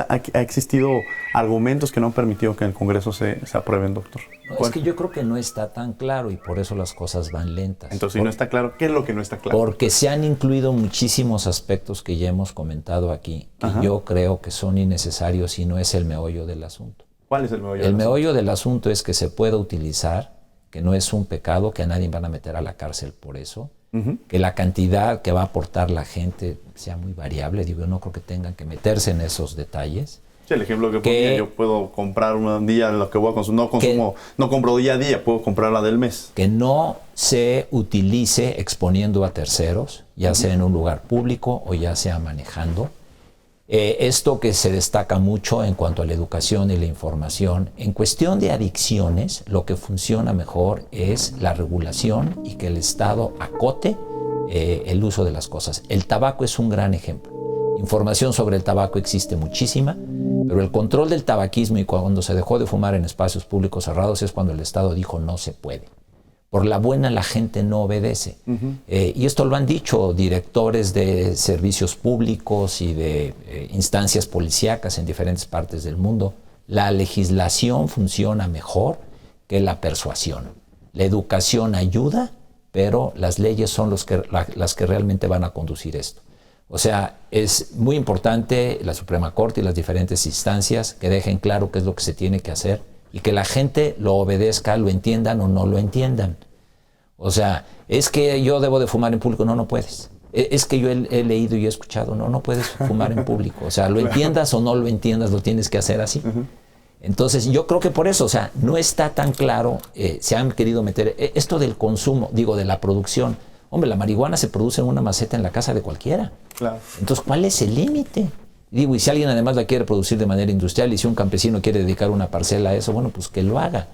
ha existido argumentos que no han permitido que en el Congreso se aprueben, doctor. No, es que yo creo que no está tan claro y por eso las cosas van lentas. Entonces, si no está claro, ¿qué es lo que no está claro? Porque se han incluido muchísimos aspectos que ya hemos comentado aquí, que yo creo que son innecesarios y no es el meollo del asunto. ¿Cuál es el meollo? El meollo del asunto es que se pueda utilizar, que no es un pecado, que a nadie van a meter a la cárcel por eso, que la cantidad que va a aportar la gente sea muy variable. Digo, yo no creo que tengan que meterse en esos detalles. Sí, el ejemplo que ponía, yo puedo comprar un día lo que voy a consumir, no compro día a día, puedo comprar la del mes. Que no se utilice exponiendo a terceros, ya sea en un lugar público o ya sea manejando. Esto que se destaca mucho en cuanto a la educación y la información. En cuestión de adicciones, lo que funciona mejor es la regulación y que el Estado acote el uso de las cosas. El tabaco es un gran ejemplo. Información sobre el tabaco existe muchísima, pero el control del tabaquismo y cuando se dejó de fumar en espacios públicos cerrados es cuando el Estado dijo no se puede. Por la buena la gente no obedece. Y esto lo han dicho directores de servicios públicos y de instancias policíacas en diferentes partes del mundo. La legislación funciona mejor que la persuasión. La educación ayuda, pero las leyes son las que realmente van a conducir esto. O sea, es muy importante la Suprema Corte y las diferentes instancias que dejen claro qué es lo que se tiene que hacer y que la gente lo obedezca, lo entiendan o no lo entiendan. O sea, es que yo debo de fumar en público. No puedes. Es que yo he leído y he escuchado. No puedes fumar en público. O sea, lo entiendas o no lo entiendas, lo tienes que hacer así. Entonces, yo creo que por eso, o sea, no está tan claro, se han querido meter esto del consumo, digo, de la producción. Hombre, la marihuana se produce en una maceta en la casa de cualquiera. Claro. Entonces, ¿cuál es el límite? Digo, y si alguien además la quiere producir de manera industrial y si un campesino quiere dedicar una parcela a eso, bueno, pues que lo haga.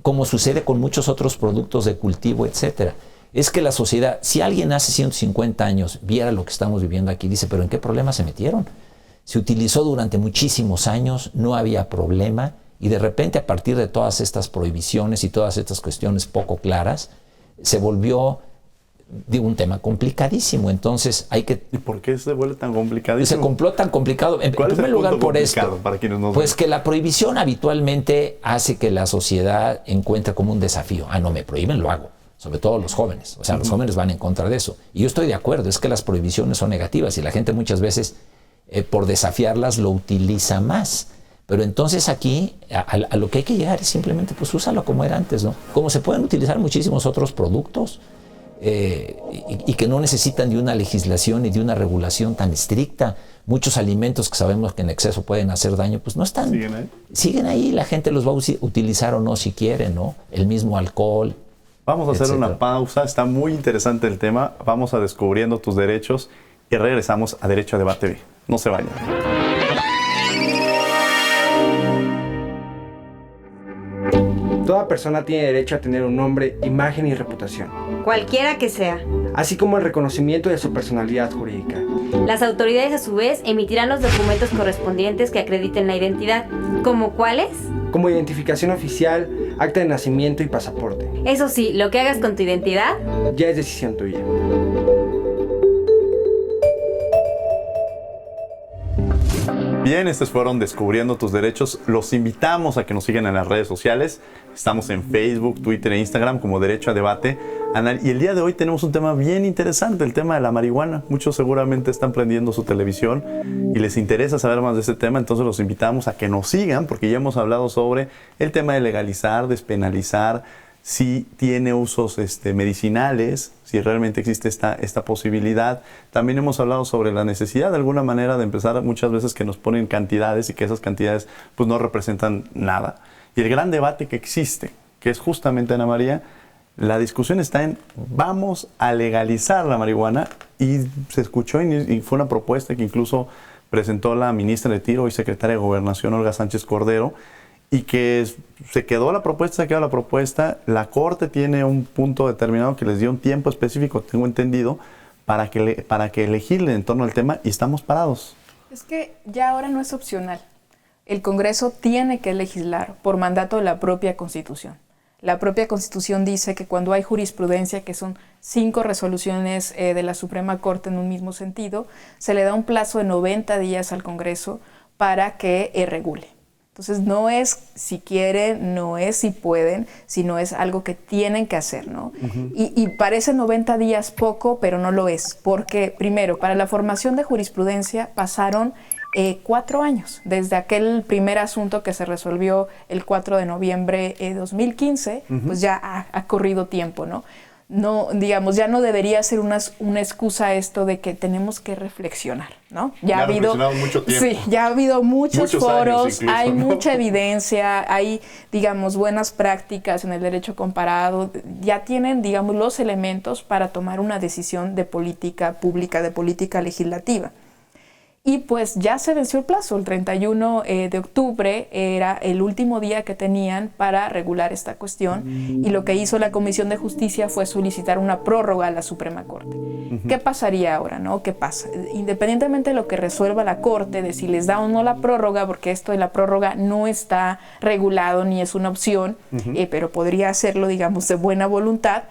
Como sucede con muchos otros productos de cultivo, etcétera. Es que la sociedad, si alguien hace 150 años viera lo que estamos viviendo aquí, dice, ¿pero en qué problema se metieron? Se utilizó durante muchísimos años, no había problema, y de repente a partir de todas estas prohibiciones y todas estas cuestiones poco claras, se volvió un tema complicadísimo. Entonces hay que... ¿Y por qué se vuelve tan complicadísimo? Se compló tan complicado. En primer lugar por esto. Para quienes nos pues ven. Que la prohibición habitualmente hace que la sociedad encuentre como un desafío. No me prohíben, lo hago. Sobre todo los jóvenes. O sea, los jóvenes van en contra de eso. Y yo estoy de acuerdo, es que las prohibiciones son negativas y la gente muchas veces, por desafiarlas, lo utiliza más. Pero entonces aquí, a lo que hay que llegar es simplemente, pues úsalo como era antes, ¿no? Como se pueden utilizar muchísimos otros productos. Y que no necesitan de una legislación y de una regulación tan estricta. Muchos alimentos que sabemos que en exceso pueden hacer daño, pues no están. Siguen ahí, la gente los va a utilizar o no si quiere, ¿no? El mismo alcohol. Vamos a hacer una pausa, está muy interesante el tema. Vamos a Descubriendo tus derechos y regresamos a Derecho a Debate B. No se vayan. Toda persona tiene derecho a tener un nombre, imagen y reputación. Cualquiera que sea. así como el reconocimiento de su personalidad jurídica. Las autoridades, a su vez, emitirán los documentos correspondientes que acrediten la identidad. ¿Cómo cuáles? Como identificación oficial, acta de nacimiento y pasaporte. Eso sí, lo que hagas con tu identidad ya es decisión tuya. Bien, estos fueron Descubriendo tus Derechos. Los invitamos a que nos sigan en las redes sociales. Estamos en Facebook, Twitter e Instagram como Derecho a Debate. Y el día de hoy tenemos un tema bien interesante, el tema de la marihuana. Muchos seguramente están prendiendo su televisión y les interesa saber más de este tema, entonces los invitamos a que nos sigan porque ya hemos hablado sobre el tema de legalizar, despenalizar, si tiene usos medicinales, si realmente existe esta posibilidad. También hemos hablado sobre la necesidad de alguna manera de empezar, muchas veces que nos ponen cantidades y que esas cantidades pues no representan nada. Y el gran debate que existe, que es justamente, Ana María, la discusión está en vamos a legalizar la marihuana, y se escuchó y fue una propuesta que incluso presentó la ministra de Tiro y secretaria de Gobernación, Olga Sánchez Cordero, y que se quedó la propuesta. La Corte tiene un punto determinado que les dio un tiempo específico, tengo entendido, para que legislen en torno al tema, y estamos parados. Es que ya ahora no es opcional. El Congreso tiene que legislar por mandato de la propia Constitución. La propia Constitución dice que cuando hay jurisprudencia, que son 5 resoluciones de la Suprema Corte en un mismo sentido, se le da un plazo de 90 días al Congreso para que regule. Entonces no es si quieren, no es si pueden, sino es algo que tienen que hacer, ¿no? Y parece 90 días poco, pero no lo es, porque primero, para la formación de jurisprudencia pasaron 4 años, desde aquel primer asunto que se resolvió el 4 de noviembre de 2015, pues ya ha corrido tiempo, ¿no? No, digamos, ya no debería ser una excusa esto de que tenemos que reflexionar, ¿no? Ya ha habido mucho tiempo. Sí, ya ha habido muchos foros, incluso, hay mucha evidencia, hay, digamos, buenas prácticas en el derecho comparado, ya tienen, digamos, los elementos para tomar una decisión de política pública, de política legislativa. Y pues ya se venció el plazo, el 31 de octubre era el último día que tenían para regular esta cuestión, y lo que hizo la Comisión de Justicia fue solicitar una prórroga a la Suprema Corte. ¿Qué pasaría ahora, no? ¿Qué pasa? Independientemente de lo que resuelva la Corte, de si les da o no la prórroga, porque esto de la prórroga no está regulado ni es una opción, pero podría hacerlo, digamos, de buena voluntad,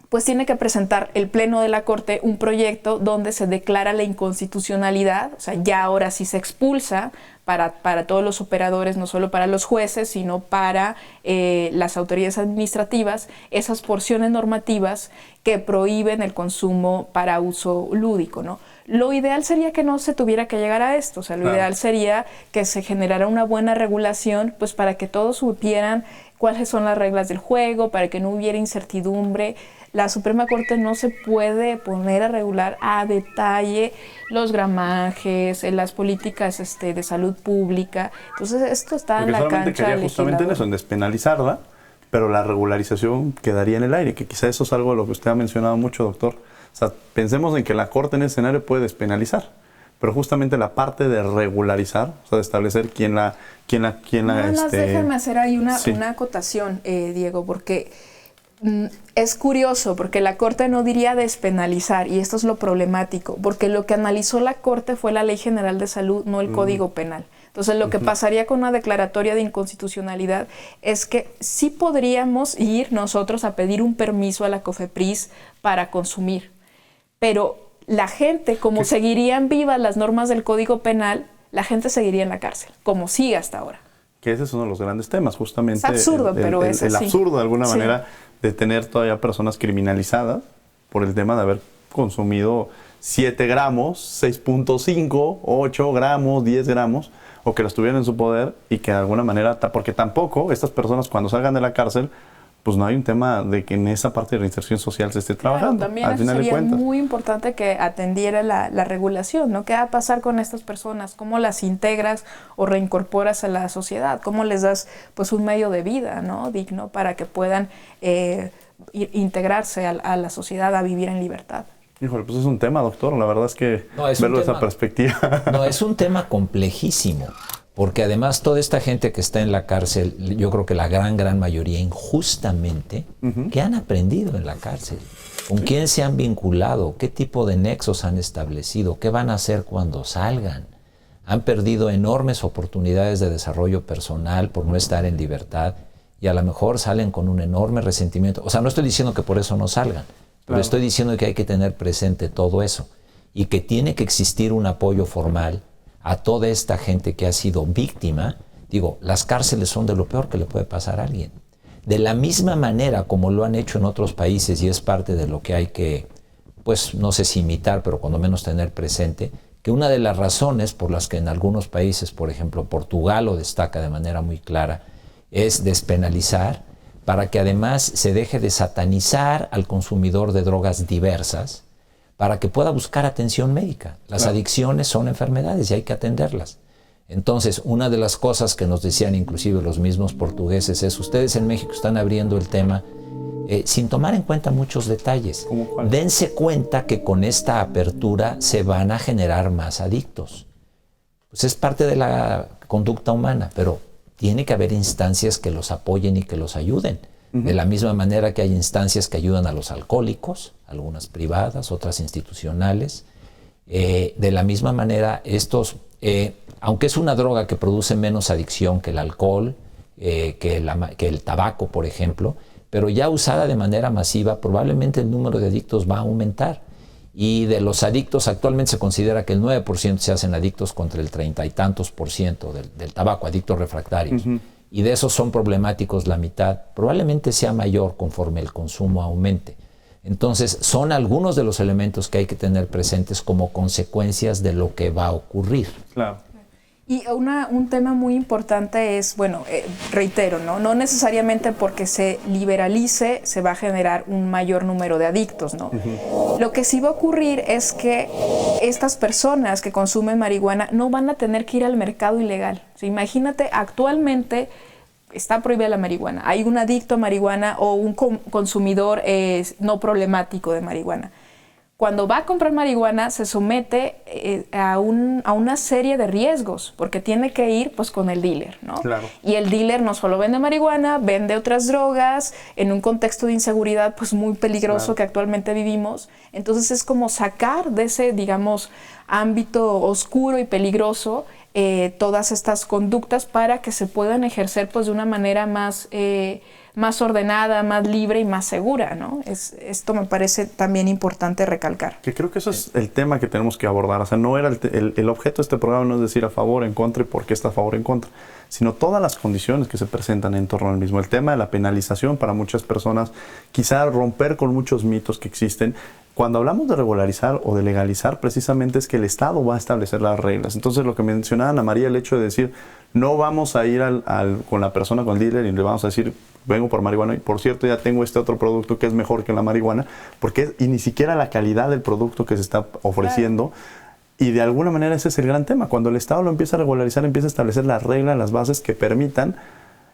pues tiene que presentar el Pleno de la Corte un proyecto donde se declara la inconstitucionalidad, o sea, ya ahora sí se expulsa para todos los operadores, no solo para los jueces, sino para las autoridades administrativas, esas porciones normativas que prohíben el consumo para uso lúdico, ¿no? Lo ideal sería que no se tuviera que llegar a esto, o sea, lo ideal sería que se generara una buena regulación, pues para que todos supieran cuáles son las reglas del juego, para que no hubiera incertidumbre. La Suprema Corte no se puede poner a regular a detalle los gramajes, las políticas de salud pública. Entonces esto está en la cancha quería justamente en eso, en despenalizarla, pero la regularización quedaría en el aire, que quizá eso es algo de lo que usted ha mencionado mucho, doctor. O sea, pensemos en que la Corte en ese escenario puede despenalizar, pero justamente la parte de regularizar, o sea, de establecer quién la déjame hacer ahí una acotación, Diego, porque es curioso, porque la Corte no diría despenalizar, y esto es lo problemático, porque lo que analizó la Corte fue la Ley General de Salud, no el Código Penal. Entonces, lo que pasaría con una declaratoria de inconstitucionalidad es que sí podríamos ir nosotros a pedir un permiso a la COFEPRIS para consumir, pero la gente, como seguirían vivas las normas del Código Penal, la gente seguiría en la cárcel, como sigue hasta ahora. Que ese es uno de los grandes temas, justamente. Es absurdo, pero es así. El absurdo, de alguna manera, de tener todavía personas criminalizadas por el tema de haber consumido 7 gramos, 6.5, 8 gramos, 10 gramos, o que las tuvieran en su poder, y que de alguna manera, porque tampoco estas personas cuando salgan de la cárcel, pues no hay un tema de que en esa parte de la inserción social se esté trabajando. También al final sería muy importante que atendiera la regulación, ¿no? ¿Qué va a pasar con estas personas? ¿Cómo las integras o reincorporas a la sociedad? ¿Cómo les das pues un medio de vida, ¿no? digno para que puedan integrarse a la sociedad, a vivir en libertad? Híjole, pues es un tema, doctor. La verdad es que verlo desde esa perspectiva. No, es un tema complejísimo. Porque además toda esta gente que está en la cárcel, yo creo que la gran mayoría injustamente, ¿qué han aprendido en la cárcel? ¿Con quién se han vinculado? ¿Qué tipo de nexos han establecido? ¿Qué van a hacer cuando salgan? Han perdido enormes oportunidades de desarrollo personal por no estar en libertad y a lo mejor salen con un enorme resentimiento. O sea, no estoy diciendo que por eso no salgan, pero estoy diciendo que hay que tener presente todo eso y que tiene que existir un apoyo formal a toda esta gente que ha sido víctima. Digo, las cárceles son de lo peor que le puede pasar a alguien. De la misma manera como lo han hecho en otros países y es parte de lo que hay que, pues no sé si imitar, pero cuando menos tener presente, que una de las razones por las que en algunos países, por ejemplo Portugal lo destaca de manera muy clara, es despenalizar para que además se deje de satanizar al consumidor de drogas diversas para que pueda buscar atención médica. Las adicciones son enfermedades y hay que atenderlas. Entonces, una de las cosas que nos decían inclusive los mismos portugueses es: ustedes en México están abriendo el tema sin tomar en cuenta muchos detalles. Dense cuenta que con esta apertura se van a generar más adictos. Pues es parte de la conducta humana, pero tiene que haber instancias que los apoyen y que los ayuden. De la misma manera que hay instancias que ayudan a los alcohólicos, algunas privadas, otras institucionales. De la misma manera, estos, aunque es una droga que produce menos adicción que el alcohol, que el tabaco, por ejemplo, pero ya usada de manera masiva, probablemente el número de adictos va a aumentar. Y de los adictos, actualmente se considera que el 9% se hacen adictos contra el 30 y tantos por ciento del tabaco, adictos refractarios. Y de esos son problemáticos la mitad. Probablemente sea mayor conforme el consumo aumente. Entonces, son algunos de los elementos que hay que tener presentes como consecuencias de lo que va a ocurrir. Claro. Y un tema muy importante es, bueno, reitero, no necesariamente porque se liberalice se va a generar un mayor número de adictos, ¿no? Lo que sí va a ocurrir es que estas personas que consumen marihuana no van a tener que ir al mercado ilegal. O sea, imagínate, actualmente está prohibida la marihuana. Hay un adicto a marihuana o un consumidor no problemático de marihuana. Cuando va a comprar marihuana se somete a una serie de riesgos, porque tiene que ir pues con el dealer, ¿no? Claro. Y el dealer no solo vende marihuana, vende otras drogas en un contexto de inseguridad pues muy peligroso que actualmente vivimos. Entonces es como sacar de ese, digamos, ámbito oscuro y peligroso todas estas conductas para que se puedan ejercer pues de una manera más ordenada, más libre y más segura, ¿no? Esto me parece también importante recalcar. Que creo que eso es el tema que tenemos que abordar. O sea, no era el objeto de este programa no es decir a favor, en contra y por qué está a favor, en contra, sino todas las condiciones que se presentan en torno al mismo. El tema de la penalización para muchas personas, quizá romper con muchos mitos que existen. Cuando hablamos de regularizar o de legalizar, precisamente es que el Estado va a establecer las reglas. Entonces, lo que mencionaba Ana María, el hecho de decir, no vamos a ir con la persona, con el dealer, y le vamos a decir, vengo por marihuana, y por cierto, ya tengo este otro producto que es mejor que la marihuana, y ni siquiera la calidad del producto que se está ofreciendo. Claro. Y de alguna manera ese es el gran tema. Cuando el Estado lo empieza a regularizar, empieza a establecer las reglas, las bases que permitan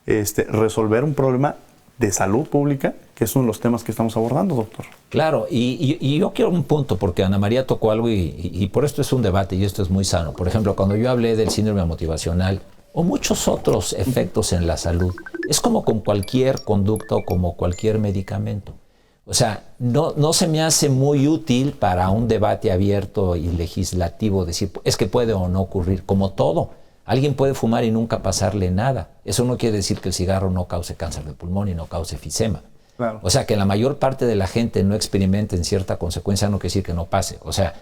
resolver un problema de salud pública, que es uno de los temas que estamos abordando, doctor. Claro, y yo quiero un punto, porque Ana María tocó algo y por esto es un debate y esto es muy sano. Por ejemplo, cuando yo hablé del síndrome motivacional o muchos otros efectos en la salud, es como con cualquier conducta o como cualquier medicamento. O sea, no se me hace muy útil para un debate abierto y legislativo decir, es que puede o no ocurrir, como todo. Alguien puede fumar y nunca pasarle nada. Eso no quiere decir que el cigarro no cause cáncer de pulmón y no cause efisema. Claro. O sea, que la mayor parte de la gente no experimente en cierta consecuencia no quiere decir que no pase. O sea,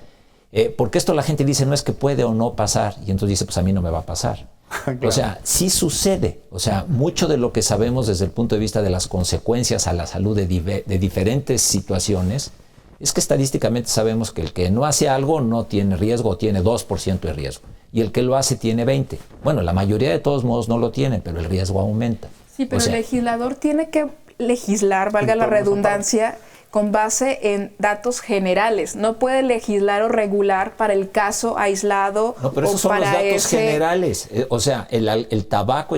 porque esto la gente dice, no es que puede o no pasar, y entonces dice, pues a mí no me va a pasar. Claro. O sea, sí sucede. O sea, mucho de lo que sabemos desde el punto de vista de las consecuencias a la salud de diferentes situaciones es que estadísticamente sabemos que el que no hace algo no tiene riesgo o tiene 2% de riesgo. Y el que lo hace tiene 20. Bueno, la mayoría de todos modos no lo tienen, pero el riesgo aumenta. Sí, pero el legislador tiene que legislar, valga la redundancia, con base en datos generales. No puede legislar o regular para el caso aislado. No, pero esos son los datos generales. O sea, el tabaco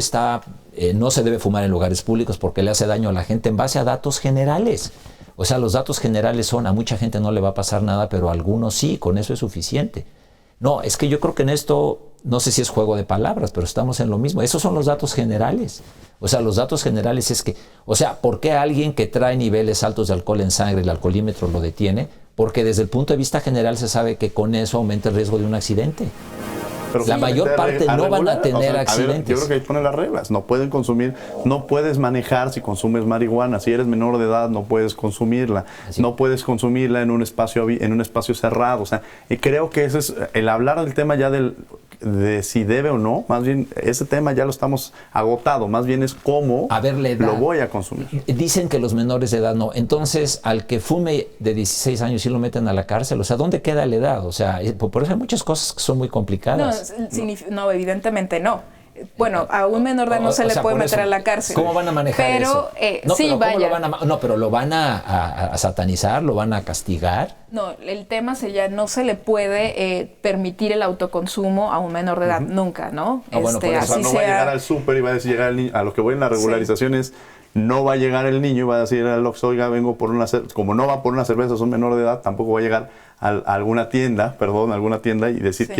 no se debe fumar en lugares públicos porque le hace daño a la gente en base a datos generales. O sea, los datos generales son, a mucha gente no le va a pasar nada, pero a algunos sí, con eso es suficiente. No, es que yo creo que en esto, no sé si es juego de palabras, pero estamos en lo mismo. Esos son los datos generales. O sea, los datos generales es que, o sea, ¿por qué alguien que trae niveles altos de alcohol en sangre, el alcoholímetro lo detiene? Porque desde el punto de vista general se sabe que con eso aumenta el riesgo de un accidente. Pero la mayor parte no van a tener accidentes. Yo creo que ahí ponen las reglas. No pueden consumir, no puedes manejar si consumes marihuana. Si eres menor de edad, no puedes consumirla. Así. No puedes consumirla en un espacio cerrado. O sea, y creo que ese es el hablar del tema ya de si debe o no. Más bien, ese tema ya lo estamos agotado. Más bien es cómo lo voy a consumir. Dicen que los menores de edad no. Entonces, al que fume de 16 años sí lo meten a la cárcel. O sea, ¿dónde queda la edad? O sea, por eso hay muchas cosas que son muy complicadas. No, evidentemente no. Bueno, a un menor de edad no se le puede meter a la cárcel. ¿Cómo van a manejar eso? Sí, vaya. Pero lo van a satanizar, lo van a castigar. No, el tema sería, no se le puede permitir el autoconsumo a un menor de edad, nunca, ¿no? Bueno, así no va a llegar al súper y va a decir, llegar el niño, a lo que voy en la regularización es, no va a llegar el niño y va a decir al Oxxo, oiga, vengo por una cerveza. Como no va por una cerveza, es un menor de edad, tampoco va a llegar a alguna tienda y decir,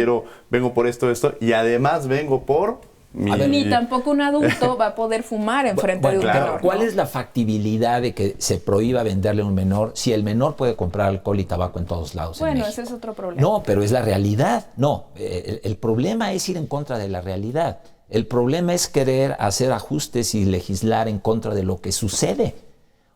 vengo por esto, y además vengo por Ni tampoco un adulto va a poder fumar enfrente de un menor. ¿Cuál es la factibilidad de que se prohíba venderle a un menor si el menor puede comprar alcohol y tabaco en todos lados? Bueno, ese es otro problema. No, pero es la realidad. No, el problema es ir en contra de la realidad. El problema es querer hacer ajustes y legislar en contra de lo que sucede.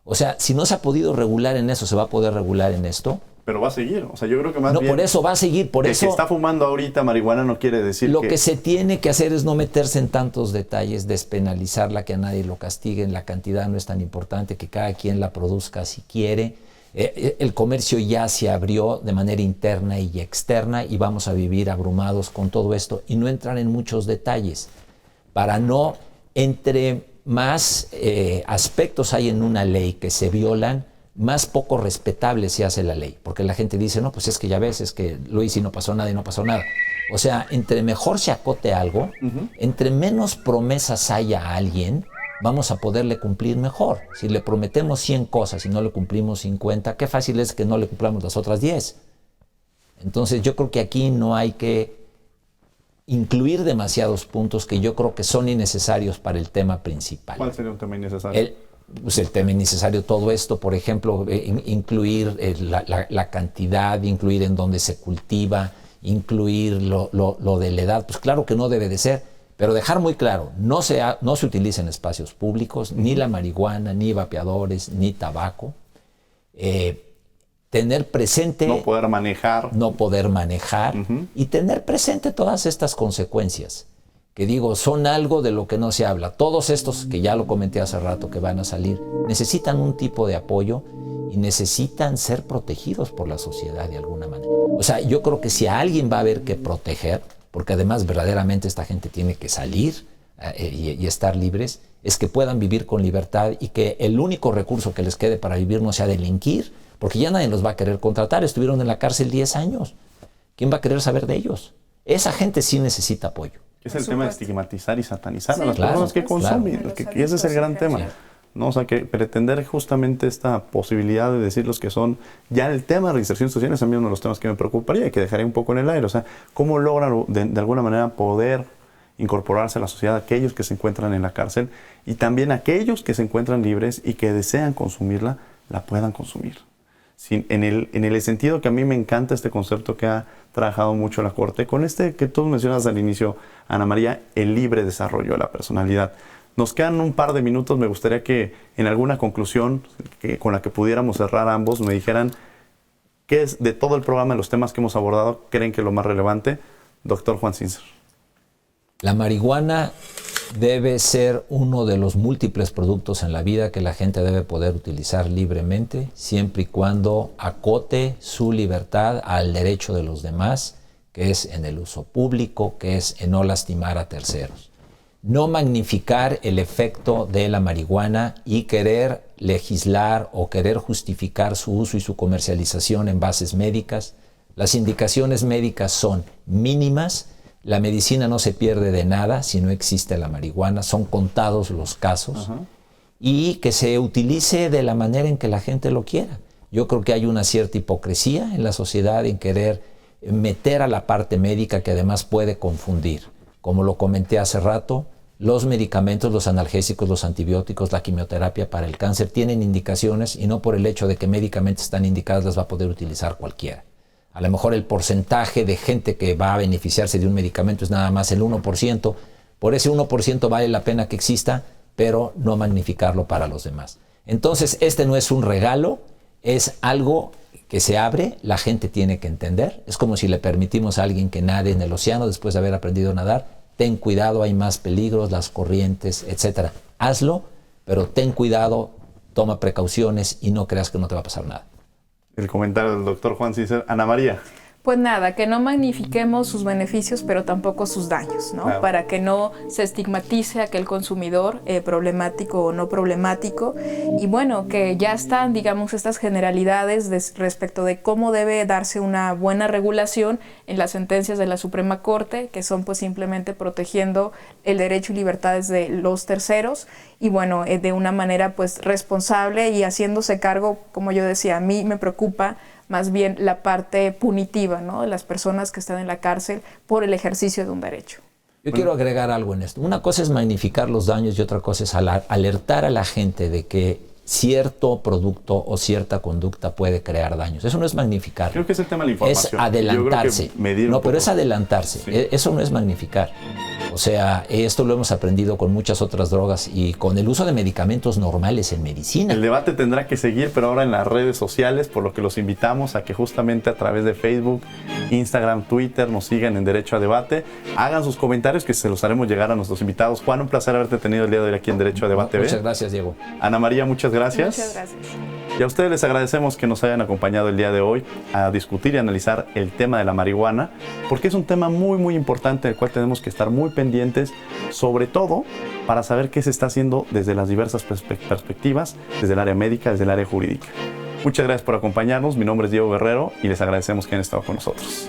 O sea, si no se ha podido regular en eso, ¿se va a poder regular en esto? Pero va a seguir. O sea, yo creo que más bien... No, por eso va a seguir. Por eso, que está fumando ahorita marihuana no quiere decir lo que se tiene que hacer es no meterse en tantos detalles, despenalizarla, que a nadie lo castiguen. La cantidad no es tan importante, que cada quien la produzca si quiere. El comercio ya se abrió de manera interna y externa y vamos a vivir abrumados con todo esto y no entrar en muchos detalles. Para no, entre más aspectos hay en una ley que se violan, más poco respetable se hace la ley. Porque la gente dice, no, pues es que ya ves, es que lo hice y no pasó nada y no pasó nada. O sea, entre mejor se acote algo, entre menos promesas haya a alguien, vamos a poderle cumplir mejor. Si le prometemos 100 cosas y no le cumplimos 50, qué fácil es que no le cumplamos las otras 10. Entonces yo creo que aquí no hay que incluir demasiados puntos que yo creo que son innecesarios para el tema principal. ¿Cuál sería un tema innecesario? El tema innecesario, todo esto, por ejemplo, incluir la cantidad, incluir en dónde se cultiva, incluir lo de la edad, pues claro que no debe de ser, pero dejar muy claro, no se utiliza en espacios públicos, ni la marihuana, ni vapeadores, ni tabaco. Tener presente... No poder manejar. Y tener presente todas estas consecuencias. Que digo, son algo de lo que no se habla. Todos estos, que ya lo comenté hace rato, que van a salir, necesitan un tipo de apoyo y necesitan ser protegidos por la sociedad de alguna manera. O sea, yo creo que si a alguien va a haber que proteger, porque además verdaderamente esta gente tiene que salir y estar libres, es que puedan vivir con libertad y que el único recurso que les quede para vivir no sea delinquir, porque ya nadie los va a querer contratar. Estuvieron en la cárcel 10 años. ¿Quién va a querer saber de ellos? Esa gente sí necesita apoyo. Es el tema de estigmatizar y satanizar a las personas que consumen. Que ese es el gran tema. ¿No? O sea, que pretender justamente esta posibilidad de decir los que son... Ya el tema de reinserción social es también uno de los temas que me preocuparía y que dejaría un poco en el aire. O sea, ¿cómo logran de alguna manera poder incorporarse a la sociedad aquellos que se encuentran en la cárcel y también aquellos que se encuentran libres y que desean consumirla, la puedan consumir? En el sentido que a mí me encanta este concepto que ha trabajado mucho la Corte, con que tú mencionas al inicio, Ana María, el libre desarrollo de la personalidad. Nos quedan un par de minutos, me gustaría que en alguna conclusión con la que pudiéramos cerrar ambos, me dijeran qué es de todo el programa, de los temas que hemos abordado, creen que es lo más relevante. Doctor Juan Sincer. La marihuana debe ser uno de los múltiples productos en la vida que la gente debe poder utilizar libremente, siempre y cuando acote su libertad al derecho de los demás, que es en el uso público, que es en no lastimar a terceros. No magnificar el efecto de la marihuana y querer legislar o querer justificar su uso y su comercialización en bases médicas. Las indicaciones médicas son mínimas. La medicina no se pierde de nada si no existe la marihuana, son contados los casos. Y que se utilice de la manera en que la gente lo quiera. Yo creo que hay una cierta hipocresía en la sociedad en querer meter a la parte médica que además puede confundir. Como lo comenté hace rato, los medicamentos, los analgésicos, los antibióticos, la quimioterapia para el cáncer tienen indicaciones y no por el hecho de que médicamente están indicadas las va a poder utilizar cualquiera. A lo mejor el porcentaje de gente que va a beneficiarse de un medicamento es nada más el 1%. Por ese 1% vale la pena que exista, pero no magnificarlo para los demás. Entonces, este no es un regalo, es algo que se abre, la gente tiene que entender. Es como si le permitimos a alguien que nade en el océano después de haber aprendido a nadar. Ten cuidado, hay más peligros, las corrientes, etc. Hazlo, pero ten cuidado, toma precauciones y no creas que no te va a pasar nada. El comentario del doctor Juan Cícer. Ana María. Pues nada, que no magnifiquemos sus beneficios, pero tampoco sus daños, ¿no? Claro. Para que no se estigmatice a aquel consumidor problemático o no problemático. Y bueno, que ya están, digamos, estas generalidades respecto de cómo debe darse una buena regulación en las sentencias de la Suprema Corte, que son pues simplemente protegiendo el derecho y libertades de los terceros y bueno, de una manera pues responsable y haciéndose cargo, como yo decía, a mí me preocupa más bien la parte punitiva, ¿no? De las personas que están en la cárcel por el ejercicio de un derecho. Yo quiero agregar algo en esto. Una cosa es magnificar los daños y otra cosa es alertar a la gente de que cierto producto o cierta conducta puede crear daños. Eso no es magnificar. Creo que es el tema de la información. Es adelantarse. Yo creo que medir no, un pero poco. es adelantarse. Sí. Eso no es magnificar. O sea, esto lo hemos aprendido con muchas otras drogas y con el uso de medicamentos normales en medicina. El debate tendrá que seguir, pero ahora en las redes sociales, por lo que los invitamos a que justamente a través de Facebook, Instagram, Twitter, nos sigan en Derecho a Debate. Hagan sus comentarios que se los haremos llegar a nuestros invitados. Juan, un placer haberte tenido el día de hoy aquí en Derecho a Debate. Muchas gracias, Diego. Ana María, muchas gracias. Muchas gracias. Y a ustedes les agradecemos que nos hayan acompañado el día de hoy a discutir y analizar el tema de la marihuana, porque es un tema muy, muy importante del cual tenemos que estar muy pendientes, sobre todo para saber qué se está haciendo desde las diversas perspectivas, desde el área médica, desde el área jurídica. Muchas gracias por acompañarnos. Mi nombre es Diego Guerrero y les agradecemos que hayan estado con nosotros.